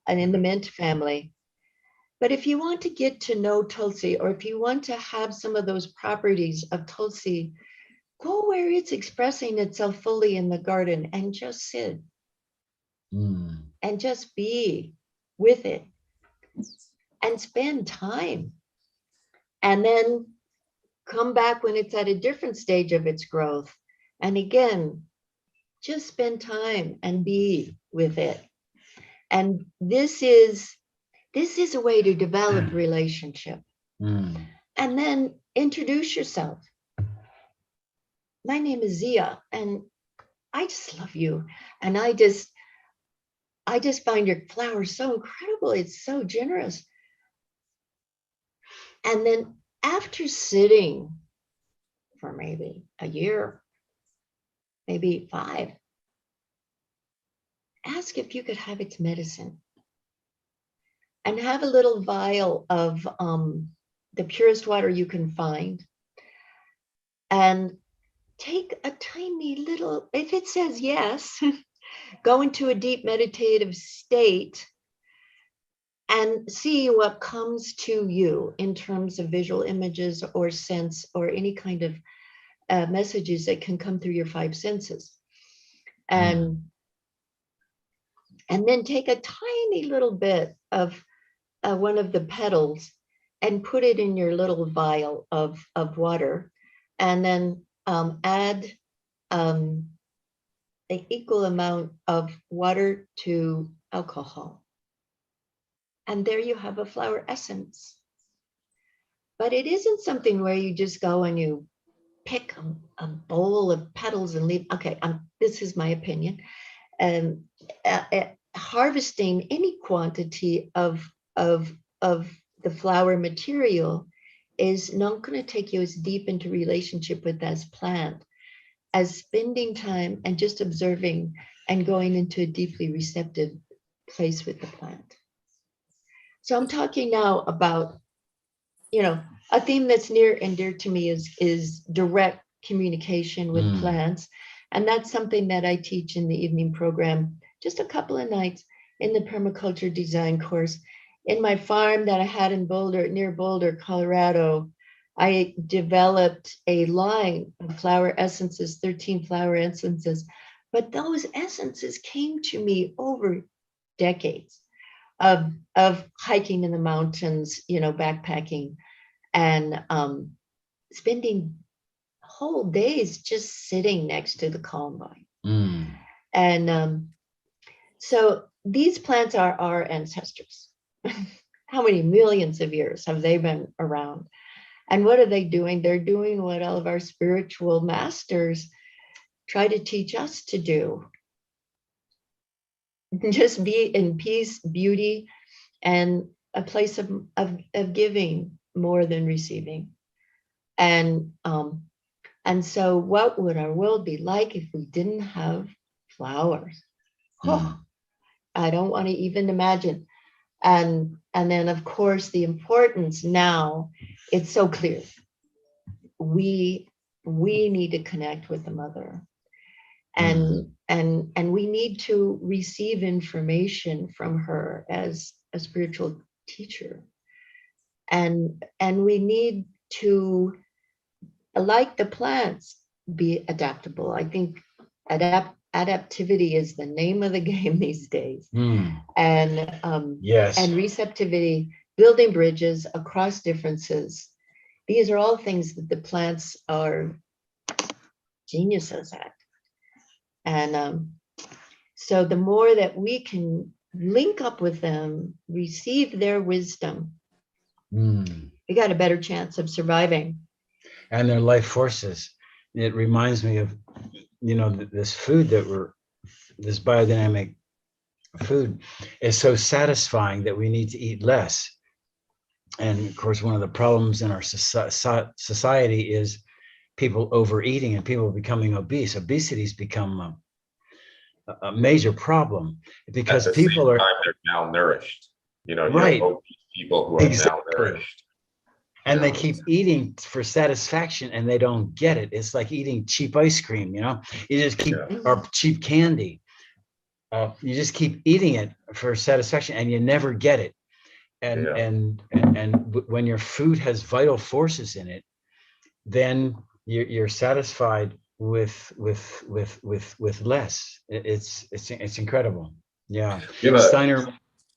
and in the mint family. But if you want to get to know Tulsi, or if you want to have some of those properties of Tulsi, go where it's expressing itself fully in the garden and just sit and just be with it and spend time. And then come back when it's at a different stage of its growth. And again, just spend time and be with it. And this is a way to develop relationship. And then introduce yourself. My name is Zia, and I just love you. And I just find your flowers so incredible. It's so generous. And then after sitting for maybe a year, maybe 5, ask if you could have its medicine. And have a little vial of the purest water you can find. And take a tiny little, if it says yes, go into a deep meditative state and see what comes to you in terms of visual images or sense or any kind of messages that can come through your 5 senses. And then take a tiny little bit of one of the petals and put it in your little vial of water, and then add an equal amount of water to alcohol. And there you have a flower essence. But it isn't something where you just go and you pick a bowl of petals and leave. Okay, this is my opinion. Harvesting any quantity of the flower material is not going to take you as deep into relationship with that plant as spending time and just observing and going into a deeply receptive place with the plant. So I'm talking now about, a theme that's near and dear to me is direct communication with plants. And that's something that I teach in the evening program, just a couple of nights in the permaculture design course. In my farm that I had in near Boulder, Colorado, I developed a line of flower essences, 13 flower essences. But those essences came to me over decades of hiking in the mountains, backpacking, and spending whole days just sitting next to the columbine. Mm. And so these plants are our ancestors. How many millions of years have they been around? And what are they doing? They're doing what all of our spiritual masters try to teach us to do. Just be in peace, beauty, and a place of giving more than receiving. And so what would our world be like if we didn't have flowers? Oh, I don't want to even imagine. And then of course the importance now, it's so clear. We need to connect with the mother. And we need to receive information from her as a spiritual teacher. And we need to, like the plants, be adaptable. I think adaptivity is the name of the game these days. And Yes. and receptivity, building bridges across differences. These are all things that the plants are geniuses at. And so the more that we can link up with them, receive their wisdom, we got a better chance of surviving. And their life forces. It reminds me of, this food this biodynamic food is so satisfying that we need to eat less. And of course, one of the problems in our society is people overeating and people becoming obese. Obesity has become a major problem because At the people same are time, they're malnourished. right. You have obese people who are malnourished. And they keep eating for satisfaction and they don't get it. It's like eating cheap ice cream, you just keep, or cheap candy. You just keep eating it for satisfaction and you never get it. And when your food has vital forces in it, then you're satisfied with less. It's incredible. Yeah.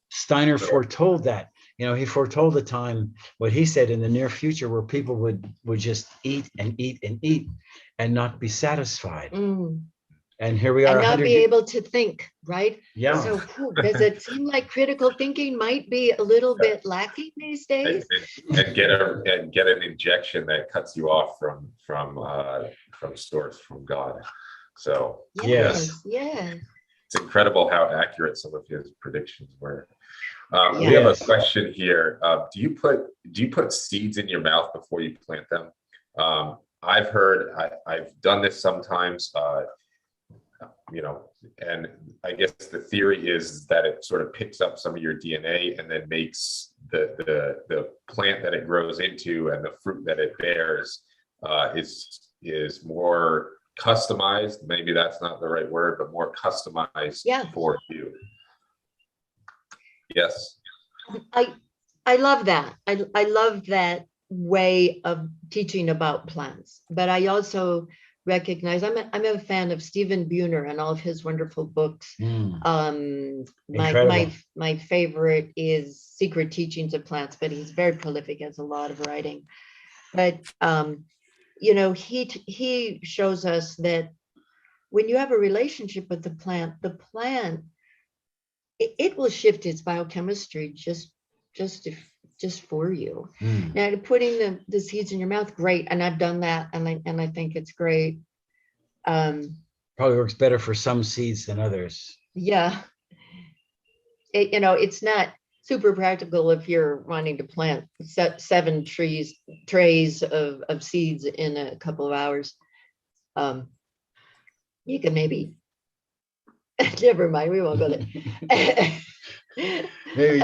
Steiner foretold that. He foretold the time, what he said in the near future, where people would just eat and eat and eat and not be satisfied. And here we are. And not be able to think, right? Yeah. So does it seem like critical thinking might be a little bit lacking these days? And get an injection that cuts you off from source, from God. So Yes. It's incredible how accurate some of his predictions were. We have a question here. Do you put seeds in your mouth before you plant them? I've heard, I've done this sometimes, and I guess the theory is that it sort of picks up some of your DNA and then makes the plant that it grows into and the fruit that it bears is more customized. Maybe that's not the right word, but more customized for you. Yes. I love that. I love that way of teaching about plants, but I also recognize I'm a fan of Stephen Buhner and all of his wonderful books. My favorite is Secret Teachings of Plants, but he's very prolific, has a lot of writing. But he shows us that when you have a relationship with the plant it will shift its biochemistry just for you. Now, putting the seeds in your mouth, great, and I've done that, and I think it's great. Probably works better for some seeds than others. Yeah, it's not super practical if you're wanting to plant 7 trays of seeds in a couple of hours. You can maybe. Never mind, we won't go there. Maybe.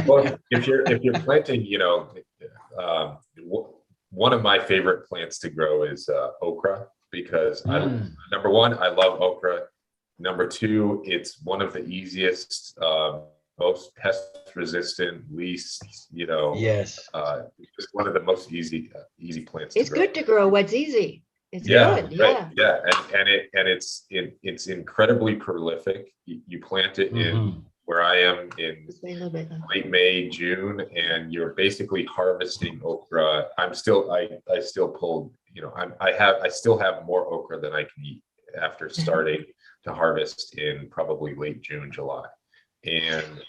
Well, if you're planting, one of my favorite plants to grow is okra, because number one, I love okra. Number two, it's one of the easiest, most pest resistant, least, yes. It's one of the most easy plants. It's good to grow what's easy. It's good. Right. Yeah. And it's incredibly prolific. You plant it in where I am in Just wait a little bit. late May, June, and you're basically harvesting okra. I still pulled, I still have more okra than I can eat after starting to harvest in probably late June, July. And,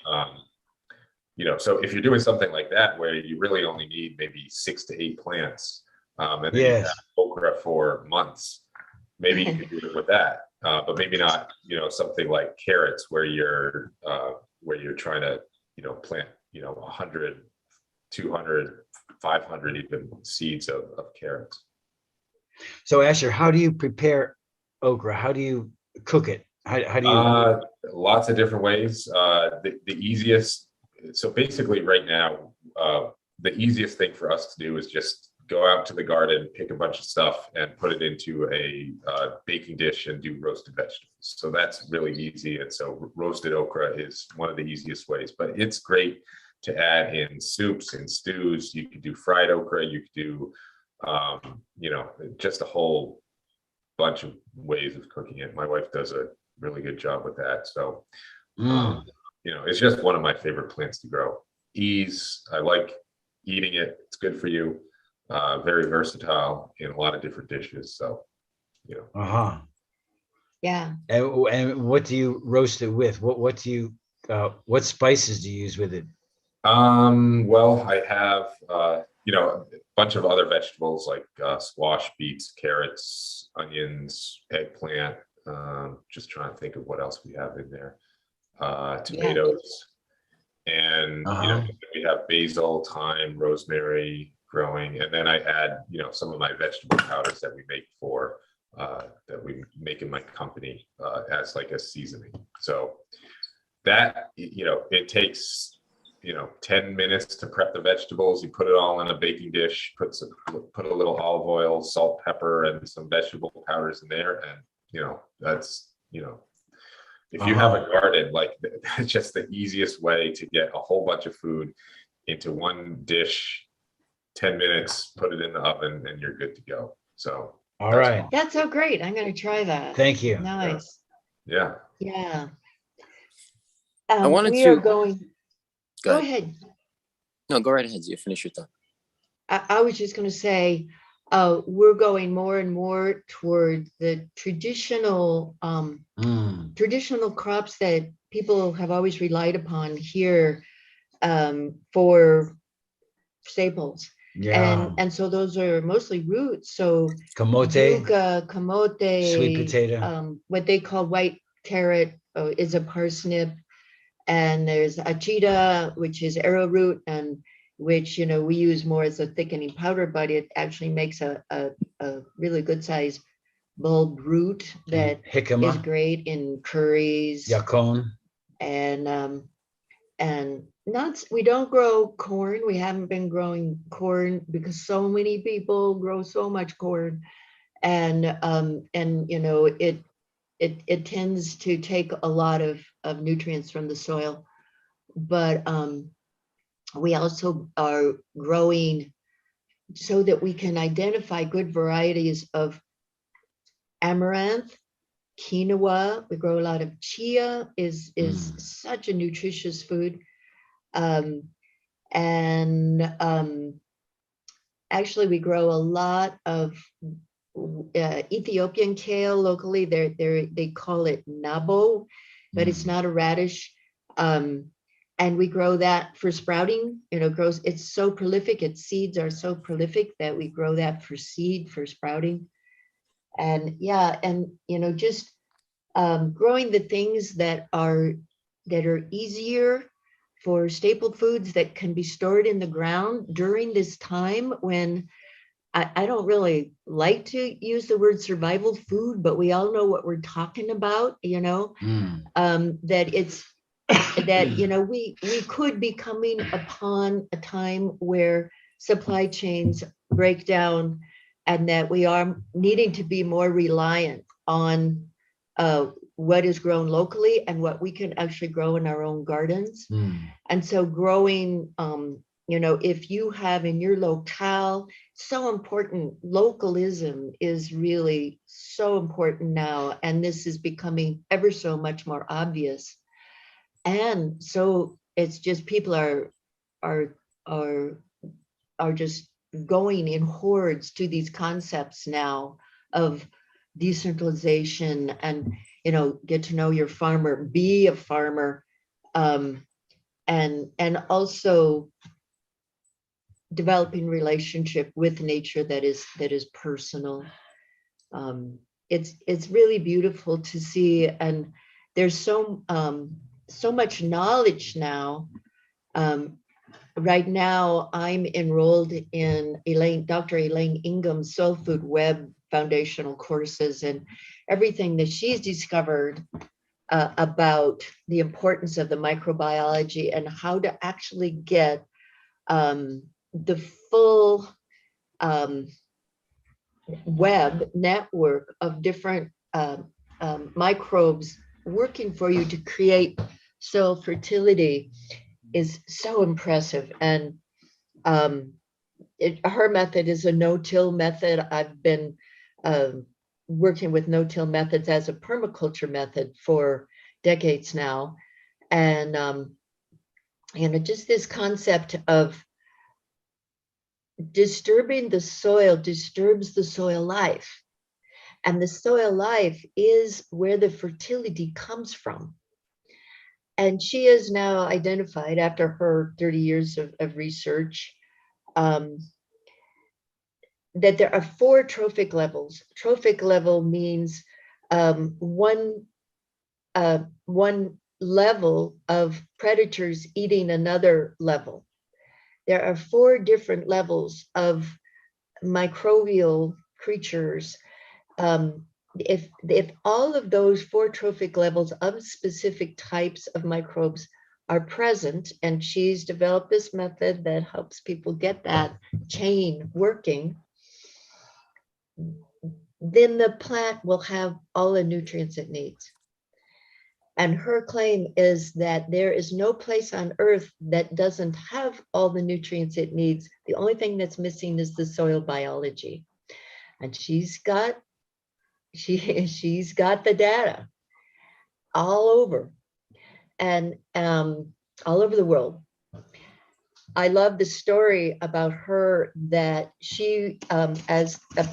so if you're doing something like that, where you really only need maybe 6 to 8 plants, and then you have okra for months, maybe you could do it with that. But maybe not, something like carrots where you're trying to, plant, 100, 200, 500 even seeds of carrots. So Asher, how do you prepare okra? How do you cook it? How do you? Lots of different ways. The easiest, so basically right now, the easiest thing for us to do is just go out to the garden, pick a bunch of stuff and put it into a baking dish and do roasted vegetables. So that's really easy. And so roasted okra is one of the easiest ways, but it's great to add in soups and stews. You could do fried okra. You could do, just a whole bunch of ways of cooking it. My wife does a really good job with that. So, it's just one of my favorite plants to grow. Ease. I like eating it. It's good for you. Very versatile in a lot of different dishes. So, Yeah. And what do you roast it with? What do you what spices do you use with it? Well, I have a bunch of other vegetables like squash, beets, carrots, onions, eggplant. Just trying to think of what else we have in there. Tomatoes, and we have basil, thyme, rosemary growing, and then I add some of my vegetable powders that we make in my company as like a seasoning. So that it takes 10 minutes to prep the vegetables. You put it all in a baking dish, put a little olive oil, salt, pepper, and some vegetable powders in there, and that's if you have a garden, like it's just the easiest way to get a whole bunch of food into one dish. 10 minutes, put it in the oven, and you're good to go. So all right, that's so great. I'm going to try that. Thank you. Nice. Yeah. I wanted we to are going. Go ahead. No, go right ahead. You finish your thought. I was just going to say, we're going more and more toward the traditional crops that people have always relied upon here for staples. Yeah. And so those are mostly roots. So Kamote, yuca, kamote, sweet potato, what they call white carrot is a parsnip, and there's achita, which is arrowroot, and which we use more as a thickening powder, but it actually makes a really good size bulb root that jicama, is great in curries. yacon, And nuts. We don't grow corn. We haven't been growing corn because so many people grow so much corn, and it tends to take a lot of nutrients from the soil. But we also are growing so that we can identify good varieties of amaranth, quinoa. We grow a lot of chia. Is such a nutritious food. Actually, we grow a lot of Ethiopian kale locally. They call it nabo, but it's not a radish. And we grow that for sprouting. It's so prolific. Its seeds are so prolific that we grow that for seed for sprouting. And just growing the things that are easier for staple foods that can be stored in the ground during this time when I don't really like to use the word survival food, but we all know what we're talking about, that it's that, we could be coming upon a time where supply chains break down and that we are needing to be more reliant on what is grown locally and what we can actually grow in our own gardens. And so growing, if you have in your locale, so important. Localism is really so important now. And this is becoming ever so much more obvious. And so it's just people are are just going in hordes to these concepts now of decentralization and, get to know your farmer, be a farmer, and also developing relationship with nature that is personal. It's really beautiful to see, and there's so much knowledge now. Right now, I'm enrolled in Dr. Elaine Ingham's Soul Food Web foundational courses, and everything that she's discovered about the importance of the microbiology and how to actually get the full web network of different microbes working for you to create soil fertility is so impressive. And her method is a no-till method. I've been working with no-till methods as a permaculture method for decades now. And just this concept of disturbing the soil disturbs the soil life. And the soil life is where the fertility comes from. And she is now identified, after her 30 years of research, that there are 4 trophic levels. Trophic level means one level of predators eating another level. There are 4 different levels of microbial creatures. If all of those 4 trophic levels of specific types of microbes are present, and she's developed this method that helps people get that chain working, then the plant will have all the nutrients it needs. And her claim is that there is no place on earth that doesn't have all the nutrients it needs. The only thing that's missing is the soil biology. And she's got the data all over, and all over the world. I love the story about her that she, as a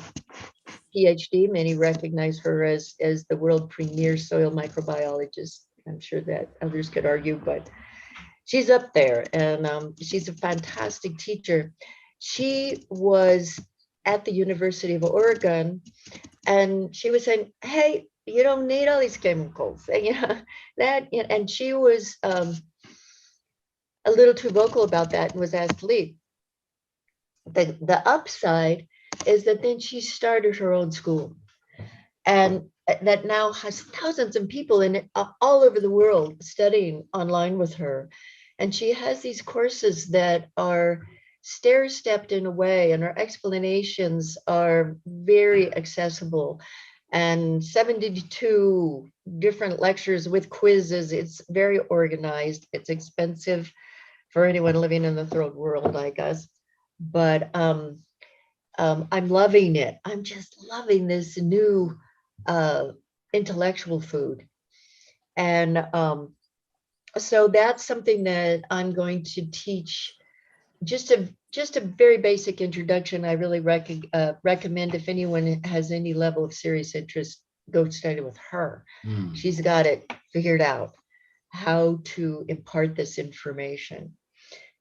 PhD, many recognize her as the world premier soil microbiologist. I'm sure that others could argue, but she's up there, and she's a fantastic teacher. She was at the University of Oregon, and she was saying, "Hey, you don't need all these chemicals," and she was a little too vocal about that and was asked to leave. The upside is that then she started her own school, and that now has thousands of people in it all over the world studying online with her. And she has these courses that are stair-stepped in a way, and her explanations are very accessible, and 72 different lectures with quizzes. It's very organized. It's expensive for anyone living in the third world, I guess, but I'm loving it. I'm just loving this new intellectual food. And so that's something that I'm going to teach. Just a very basic introduction. I really recommend, if anyone has any level of serious interest, go study with her. She's got it figured out, how to impart this information.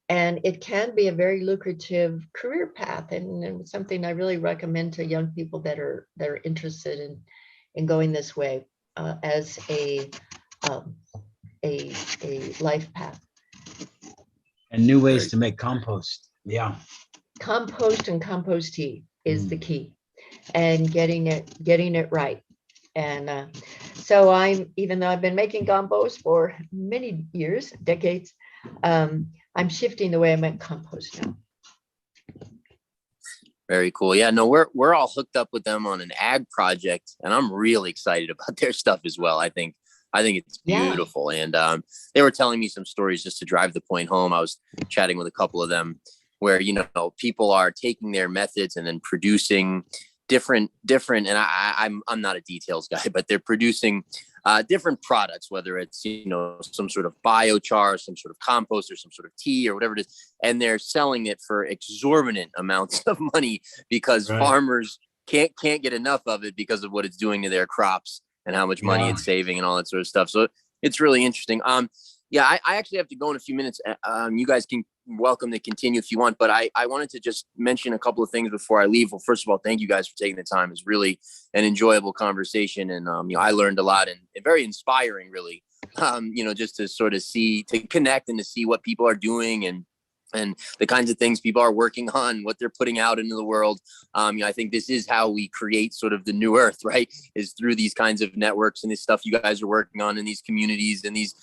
And it can be a very lucrative career path, and something I really recommend to young people that are interested in going this way as a life path. And new ways to make compost. Yeah. Compost and compostee is the key, and getting it right. And so even though I've been making compost for many years, decades, I'm shifting the way I make compost now. Very cool. Yeah, no, we're all hooked up with them on an ag project, and I'm really excited about their stuff as well. I think it's beautiful. Yeah. And they were telling me some stories just to drive the point home. I was chatting with a couple of them where, people are taking their methods and then producing different, and I'm not a details guy, but they're producing different products, whether it's, some sort of biochar, some sort of compost, or some sort of tea or whatever it is. And they're selling it for exorbitant amounts of money because farmers can't get enough of it because of what it's doing to their crops and how much money it's saving and all that sort of stuff. So it's really interesting. I actually have to go in a few minutes. You guys can welcome to continue if you want, but I wanted to just mention a couple of things before I leave. Well, first of all, thank you guys for taking the time. It's really an enjoyable conversation. And, I learned a lot and very inspiring, really, just to sort of to connect and to see what people are doing and the kinds of things people are working on, what they're putting out into the world. I think this is how we create sort of the new earth, right? Is through these kinds of networks and this stuff you guys are working on in these communities and these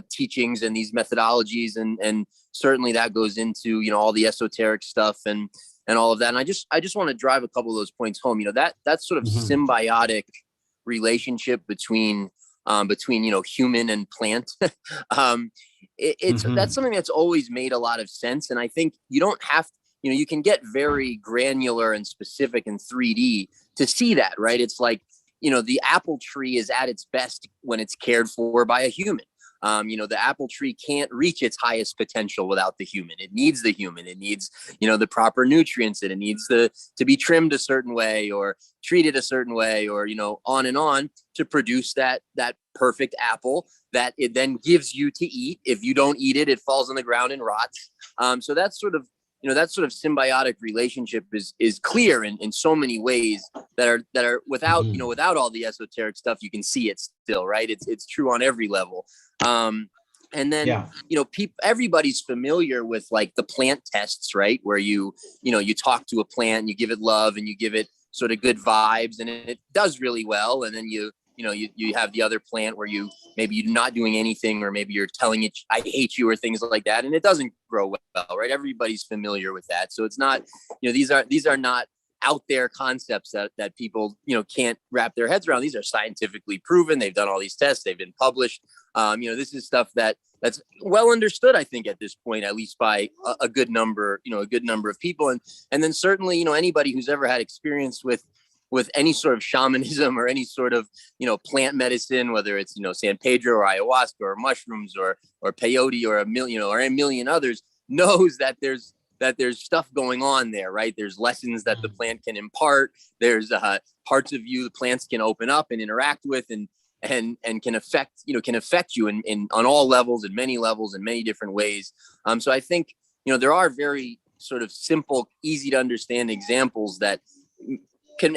teachings and these methodologies. And certainly that goes into, all the esoteric stuff and all of that. And I just want to drive a couple of those points home, that sort of symbiotic relationship between human and plant. That's something that's always made a lot of sense. And I think you don't have, you can get very granular and specific in 3D to see that, right? It's like, the apple tree is at its best when it's cared for by a human. The apple tree can't reach its highest potential without the human. It needs the human. It needs, the proper nutrients, and it needs to be trimmed a certain way or treated a certain way, or, on and on to produce that perfect apple that it then gives you to eat. If you don't eat it, it falls on the ground and rots. So that's sort of, that sort of symbiotic relationship is clear in so many ways that are without, without all the esoteric stuff, you can see it still, right? It's true on every level. And then, everybody's familiar with like the plant tests, right? Where you talk to a plant, you give it love and you give it sort of good vibes and it does really well. And then you have the other plant where maybe you're not doing anything, or maybe you're telling it, I hate you, or things like that. And it doesn't grow well, right? Everybody's familiar with that. So it's not, these are not out there concepts that people, can't wrap their heads around. These are scientifically proven. They've done all these tests. They've been published. This is stuff that's well understood, I think, at this point, at least by a good number of people. And then certainly, anybody who's ever had experience with any sort of shamanism or any sort of, plant medicine, whether it's, San Pedro or ayahuasca or mushrooms or peyote or a million others, knows that there's stuff going on there, right? There's lessons that the plant can impart. There's parts of you the plants can open up and interact with and can affect you in on all levels and many different ways. So I think, there are very sort of simple, easy to understand examples that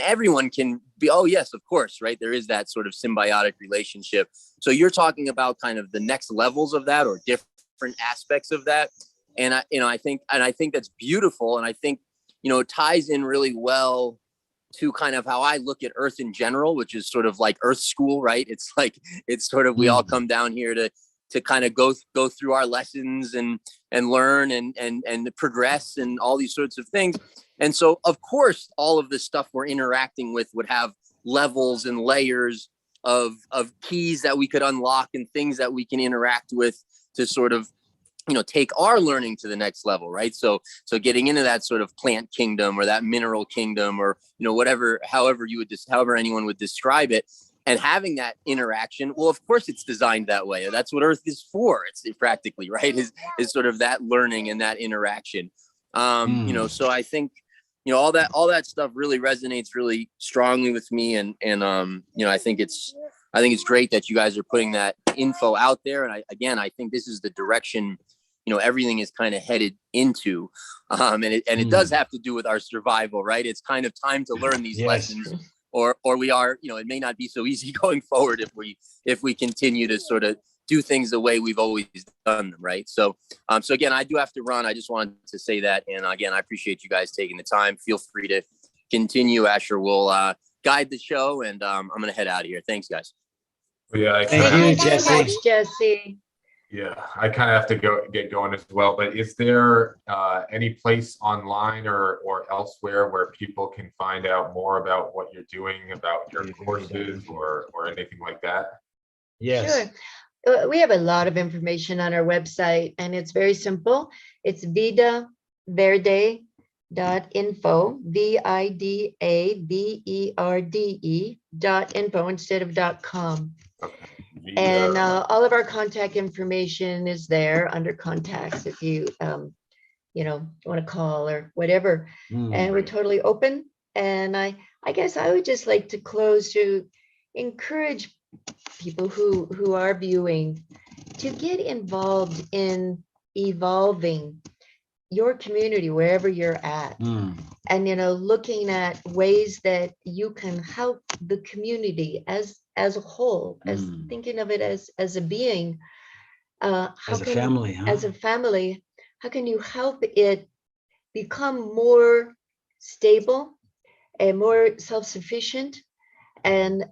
everyone can be, oh yes, of course, right? There is that sort of symbiotic relationship. So you're talking about kind of the next levels of that or different aspects of that. And I think that's beautiful. And I think, it ties in really well to kind of how I look at Earth in general, which is sort of like Earth school, right? It's like, it's sort of, we all come down here to kind of go through our lessons and learn and progress and all these sorts of things. And so, of course, all of the stuff we're interacting with would have levels and layers of keys that we could unlock and things that we can interact with to sort of, take our learning to the next level, right? So getting into that sort of plant kingdom or that mineral kingdom or, however anyone would describe it, and having that interaction. Well, of course it's designed that way. That's what Earth is for. It's practically, right, is sort of that learning and that interaction. So I think, all that stuff really resonates really strongly with me. And I think it's great that you guys are putting that info out there. And I think this is the direction, everything is kind of headed into. And it does have to do with our survival, right? It's kind of time to learn these lessons, or we are, it may not be so easy going forward if we continue to sort of do things the way we've always done them, right? So again, I do have to run. I just wanted to say that. And again, I appreciate you guys taking the time. Feel free to continue. Asher will guide the show, and I'm going to head out of here. Thanks, guys. Yeah, Thank you so much, Jesse. Yeah, I kind of have to get going as well. But is there any place online or elsewhere where people can find out more about what you're doing, about your courses or anything like that? Yes. Sure. We have a lot of information on our website, and it's very simple. It's vidaverde.info, VIDAVERDE.info instead of .com. Okay. And all of our contact information is there under contacts if you, want to call or whatever. And we're totally open. And I guess I would just like to close to encourage people who are viewing to get involved in evolving your community wherever you're at. And looking at ways that you can help the community as a whole, as thinking of it as a being, As a family, huh? as a family, how can you help it become more stable and more self-sufficient and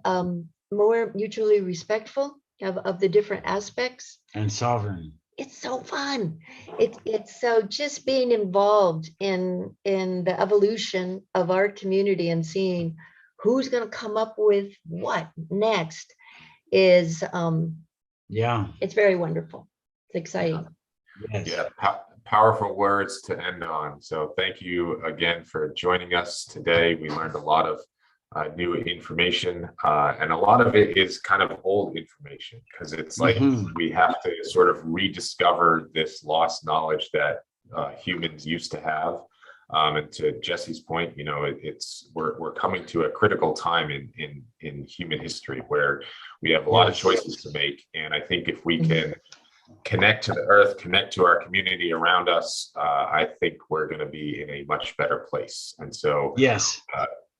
more mutually respectful of the different aspects? And sovereign. It's so fun. It's so just being involved in the evolution of our community and seeing who's going to come up with what next is it's very wonderful. It's exciting. Yes. Yeah, powerful words to end on. So thank you again for joining us today. We learned a lot of new information, and a lot of it is kind of old information because it's like we have to sort of rediscover this lost knowledge that humans used to have. And to Jesse's point, we're coming to a critical time in human history where we have a lot of choices to make. And I think if we can connect to the earth, connect to our community around us, I think we're going to be in a much better place. And so, yes,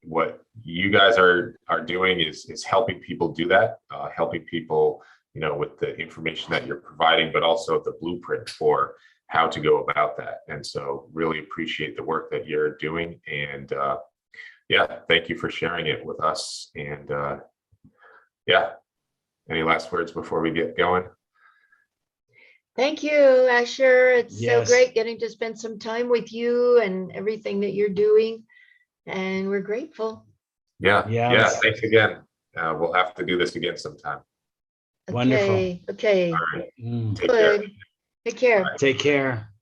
what you guys are doing is helping people do that, helping people, with the information that you're providing, but also the blueprint for how to go about that. And so really appreciate the work that you're doing. And thank you for sharing it with us. And any last words before we get going? Thank you, Asher. It's Yes. so great getting to spend some time with you and everything that you're doing. And we're grateful. Yeah. Yes. Thanks again. We'll have to do this again sometime. Wonderful. Okay. All right. Take care. Good. Take care. Take care.